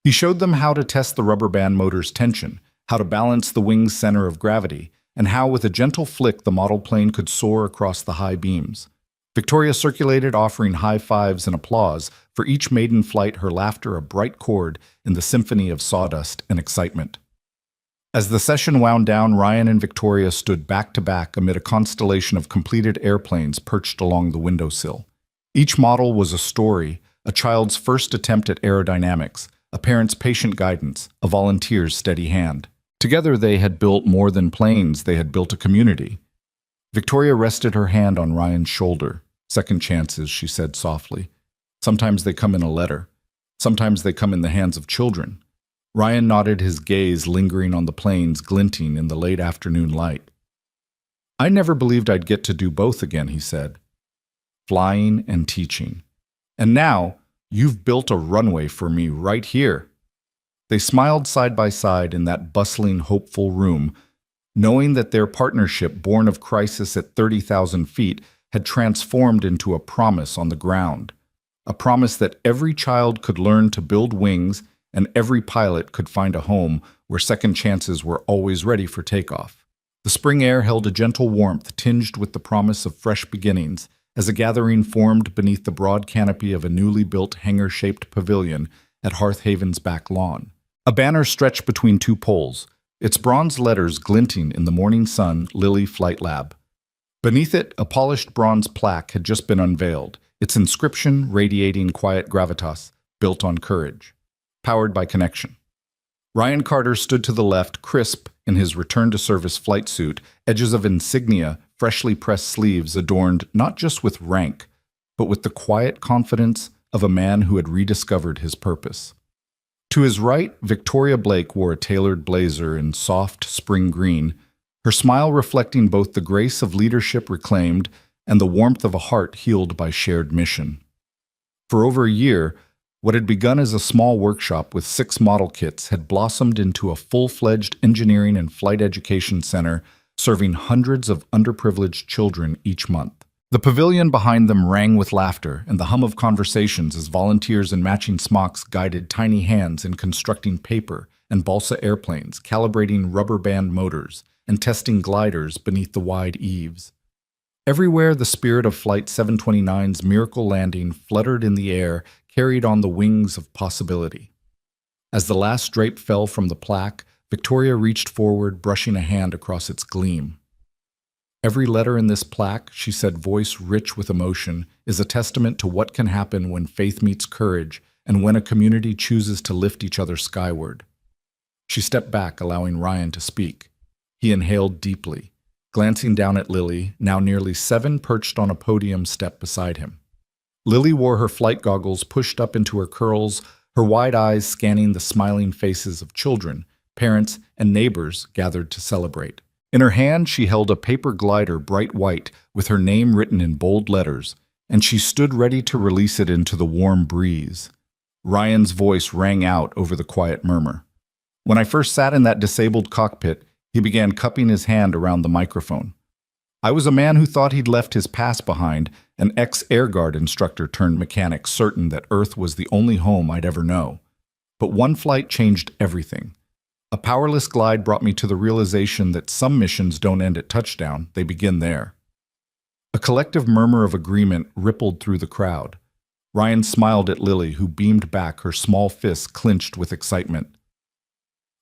[SPEAKER 1] He showed them how to test the rubber band motor's tension, how to balance the wing's center of gravity, and how with a gentle flick the model plane could soar across the high beams. Victoria circulated, offering high fives and applause, for each maiden flight her laughter a bright chord in the symphony of sawdust and excitement. As the session wound down, Ryan and Victoria stood back to back amid a constellation of completed airplanes perched along the windowsill. Each model was a story, a child's first attempt at aerodynamics, a parent's patient guidance, a volunteer's steady hand. Together they had built more than planes, they had built a community. Victoria rested her hand on Ryan's shoulder. Second chances, she said softly. Sometimes they come in a letter. Sometimes they come in the hands of children. Ryan nodded, his gaze lingering on the planes glinting in the late afternoon light. I never believed I'd get to do both again, he said. Flying and teaching. And now, you've built a runway for me right here. They smiled side by side in that bustling, hopeful room, knowing that their partnership, born of crisis at 30,000 feet, had transformed into a promise on the ground. A promise that every child could learn to build wings and every pilot could find a home where second chances were always ready for takeoff. The spring air held a gentle warmth tinged with the promise of fresh beginnings as a gathering formed beneath the broad canopy of a newly built hangar-shaped pavilion at Hearthaven's back lawn. A banner stretched between two poles, its bronze letters glinting in the morning sun, Lily Flight Lab. Beneath it, a polished bronze plaque had just been unveiled, its inscription radiating quiet gravitas, built on courage. Powered by connection. Ryan Carter stood to the left, crisp in his return-to-service flight suit, edges of insignia, freshly pressed sleeves adorned not just with rank, but with the quiet confidence of a man who had rediscovered his purpose. To his right, Victoria Blake wore a tailored blazer in soft spring green, her smile reflecting both the grace of leadership reclaimed and the warmth of a heart healed by shared mission. For over a year, what had begun as a small workshop with 6 model kits had blossomed into a full-fledged engineering and flight education center serving hundreds of underprivileged children each month. The pavilion behind them rang with laughter and the hum of conversations as volunteers in matching smocks guided tiny hands in constructing paper and balsa airplanes, calibrating rubber band motors, and testing gliders beneath the wide eaves. Everywhere the spirit of Flight 729's miracle landing fluttered in the air, carried on the wings of possibility. As the last drape fell from the plaque, Victoria reached forward, brushing a hand across its gleam. Every letter in this plaque, she said, voice rich with emotion, is a testament to what can happen when faith meets courage and when a community chooses to lift each other skyward. She stepped back, allowing Ryan to speak. He inhaled deeply, glancing down at Lily, now nearly 7, perched on a podium step beside him. Lily wore her flight goggles pushed up into her curls, her wide eyes scanning the smiling faces of children, parents, and neighbors gathered to celebrate. In her hand, she held a paper glider bright white with her name written in bold letters, and she stood ready to release it into the warm breeze. Ryan's voice rang out over the quiet murmur. When I first sat in that disabled cockpit, he began cupping his hand around the microphone. I was a man who thought he'd left his past behind, an ex-Air Guard instructor turned mechanic, certain that Earth was the only home I'd ever know. But one flight changed everything. A powerless glide brought me to the realization that some missions don't end at touchdown, they begin there. A collective murmur of agreement rippled through the crowd. Ryan smiled at Lily, who beamed back, her small fists clenched with excitement.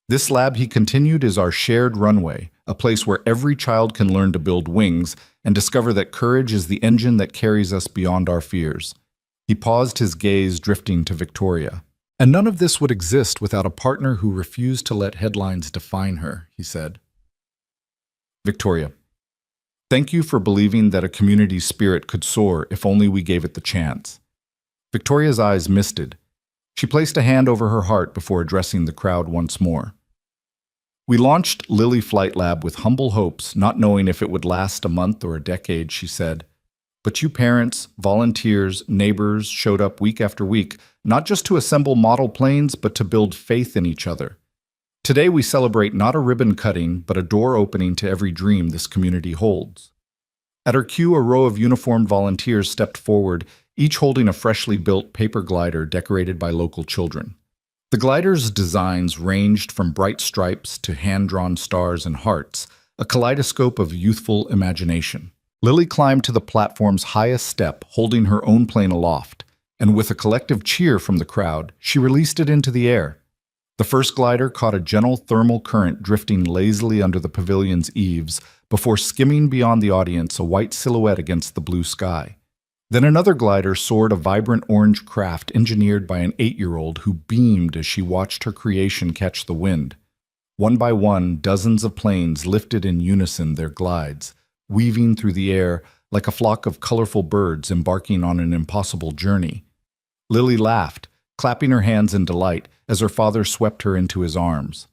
[SPEAKER 1] This lab, he continued, is our shared runway, a place where every child can learn to build wings and discover that courage is the engine that carries us beyond our fears. He paused, his gaze drifting to Victoria. And none of this would exist without a partner who refused to let headlines define her, he said. Victoria, thank you for believing that a community spirit could soar if only we gave it the chance. Victoria's eyes misted. She placed a hand over her heart before addressing the crowd once more. We launched Lily Flight Lab with humble hopes, not knowing if it would last a month or a decade, she said. But you parents, volunteers, neighbors showed up week after week, not just to assemble model planes, but to build faith in each other. Today we celebrate not a ribbon cutting, but a door opening to every dream this community holds. At her cue, a row of uniformed volunteers stepped forward, each holding a freshly built paper glider decorated by local children. The glider's designs ranged from bright stripes to hand-drawn stars and hearts, a kaleidoscope of youthful imagination. Lily climbed to the platform's highest step, holding her own plane aloft, and with a collective cheer from the crowd, she released it into the air. The first glider caught a gentle thermal current drifting lazily under the pavilion's eaves before skimming beyond the audience, a white silhouette against the blue sky. Then another glider soared, a vibrant orange craft engineered by an 8-year-old who beamed as she watched her creation catch the wind. One by one, dozens of planes lifted in unison their glides, weaving through the air like a flock of colorful birds embarking on an impossible journey. Lily laughed, clapping her hands in delight as her father swept her into his arms.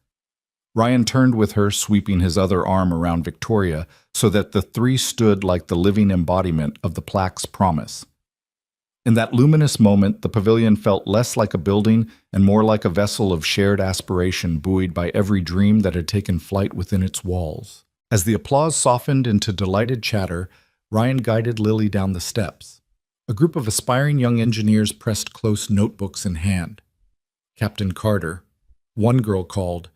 [SPEAKER 1] Ryan turned with her, sweeping his other arm around Victoria so that the three stood like the living embodiment of the plaque's promise. In that luminous moment, the pavilion felt less like a building and more like a vessel of shared aspiration buoyed by every dream that had taken flight within its walls. As the applause softened into delighted chatter, Ryan guided Lily down the steps. A group of aspiring young engineers pressed close, notebooks in hand. Captain Carter, one girl called,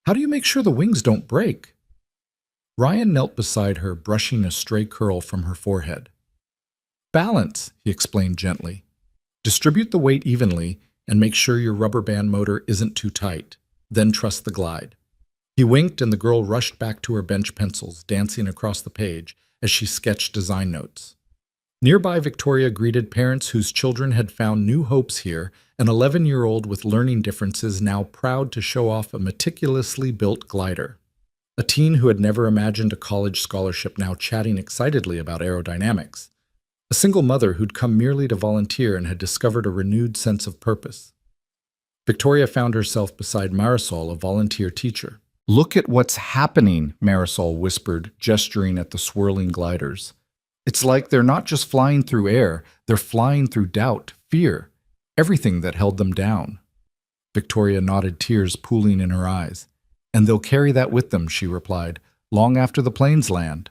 [SPEAKER 1] "How do you make sure the wings don't break?" Ryan knelt beside her, brushing a stray curl from her forehead. "Balance," he explained gently. "Distribute the weight evenly and make sure your rubber band motor isn't too tight. Then trust the glide." He winked and the girl rushed back to her bench pencils, dancing across the page as she sketched design notes. Nearby, Victoria greeted parents whose children had found new hopes here, an 11-year-old with learning differences now proud to show off a meticulously built glider. A teen who had never imagined a college scholarship now chatting excitedly about aerodynamics. A single mother who'd come merely to volunteer and had discovered a renewed sense of purpose. Victoria found herself beside Marisol, a volunteer teacher. "Look at what's happening," Marisol whispered, gesturing at the swirling gliders. "It's like they're not just flying through air, they're flying through doubt, fear, everything that held them down." Victoria nodded, tears pooling in her eyes. "And they'll carry that with them," she replied, "long after the planes land."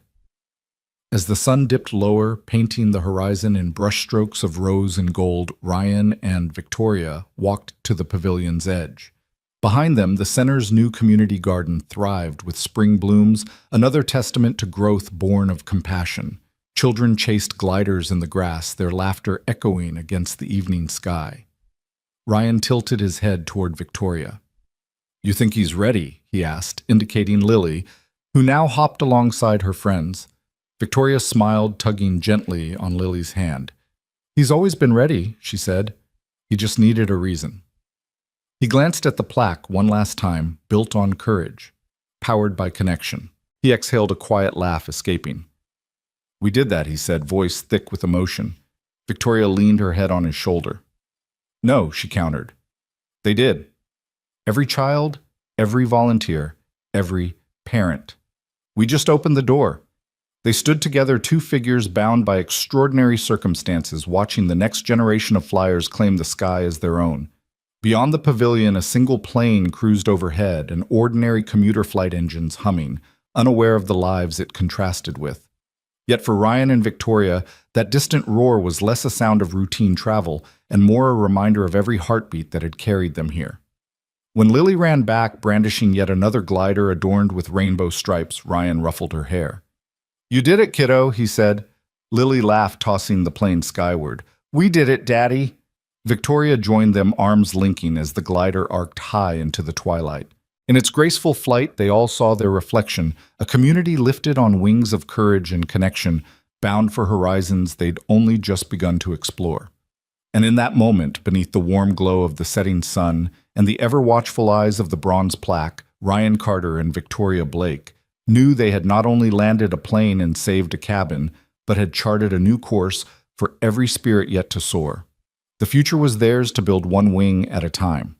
[SPEAKER 1] As the sun dipped lower, painting the horizon in brushstrokes of rose and gold, Ryan and Victoria walked to the pavilion's edge. Behind them, the center's new community garden thrived with spring blooms, another testament to growth born of compassion. Children chased gliders in the grass, their laughter echoing against the evening sky. Ryan tilted his head toward Victoria. "You think he's ready?" he asked, indicating Lily, who now hopped alongside her friends. Victoria smiled, tugging gently on Lily's hand. "He's always been ready," she said. "He just needed a reason." He glanced at the plaque one last time, built on courage, powered by connection. He exhaled, a quiet laugh escaping. "We did that," he said, voice thick with emotion. Victoria leaned her head on his shoulder. "No," she countered. "They did. Every child, every volunteer, every parent. We just opened the door." They stood together, two figures bound by extraordinary circumstances, watching the next generation of flyers claim the sky as their own. Beyond the pavilion, a single plane cruised overhead, an ordinary commuter flight engines humming, unaware of the lives it contrasted with. Yet for Ryan and Victoria, that distant roar was less a sound of routine travel and more a reminder of every heartbeat that had carried them here. When Lily ran back, brandishing yet another glider adorned with rainbow stripes, Ryan ruffled her hair. "You did it, kiddo," he said. Lily laughed, tossing the plane skyward. "We did it, Daddy." Victoria joined them, arms linking as the glider arced high into the twilight. In its graceful flight, they all saw their reflection, a community lifted on wings of courage and connection, bound for horizons they'd only just begun to explore. And in that moment, beneath the warm glow of the setting sun and the ever-watchful eyes of the bronze plaque, Ryan Carter and Victoria Blake knew they had not only landed a plane and saved a cabin, but had charted a new course for every spirit yet to soar. The future was theirs to build one wing at a time.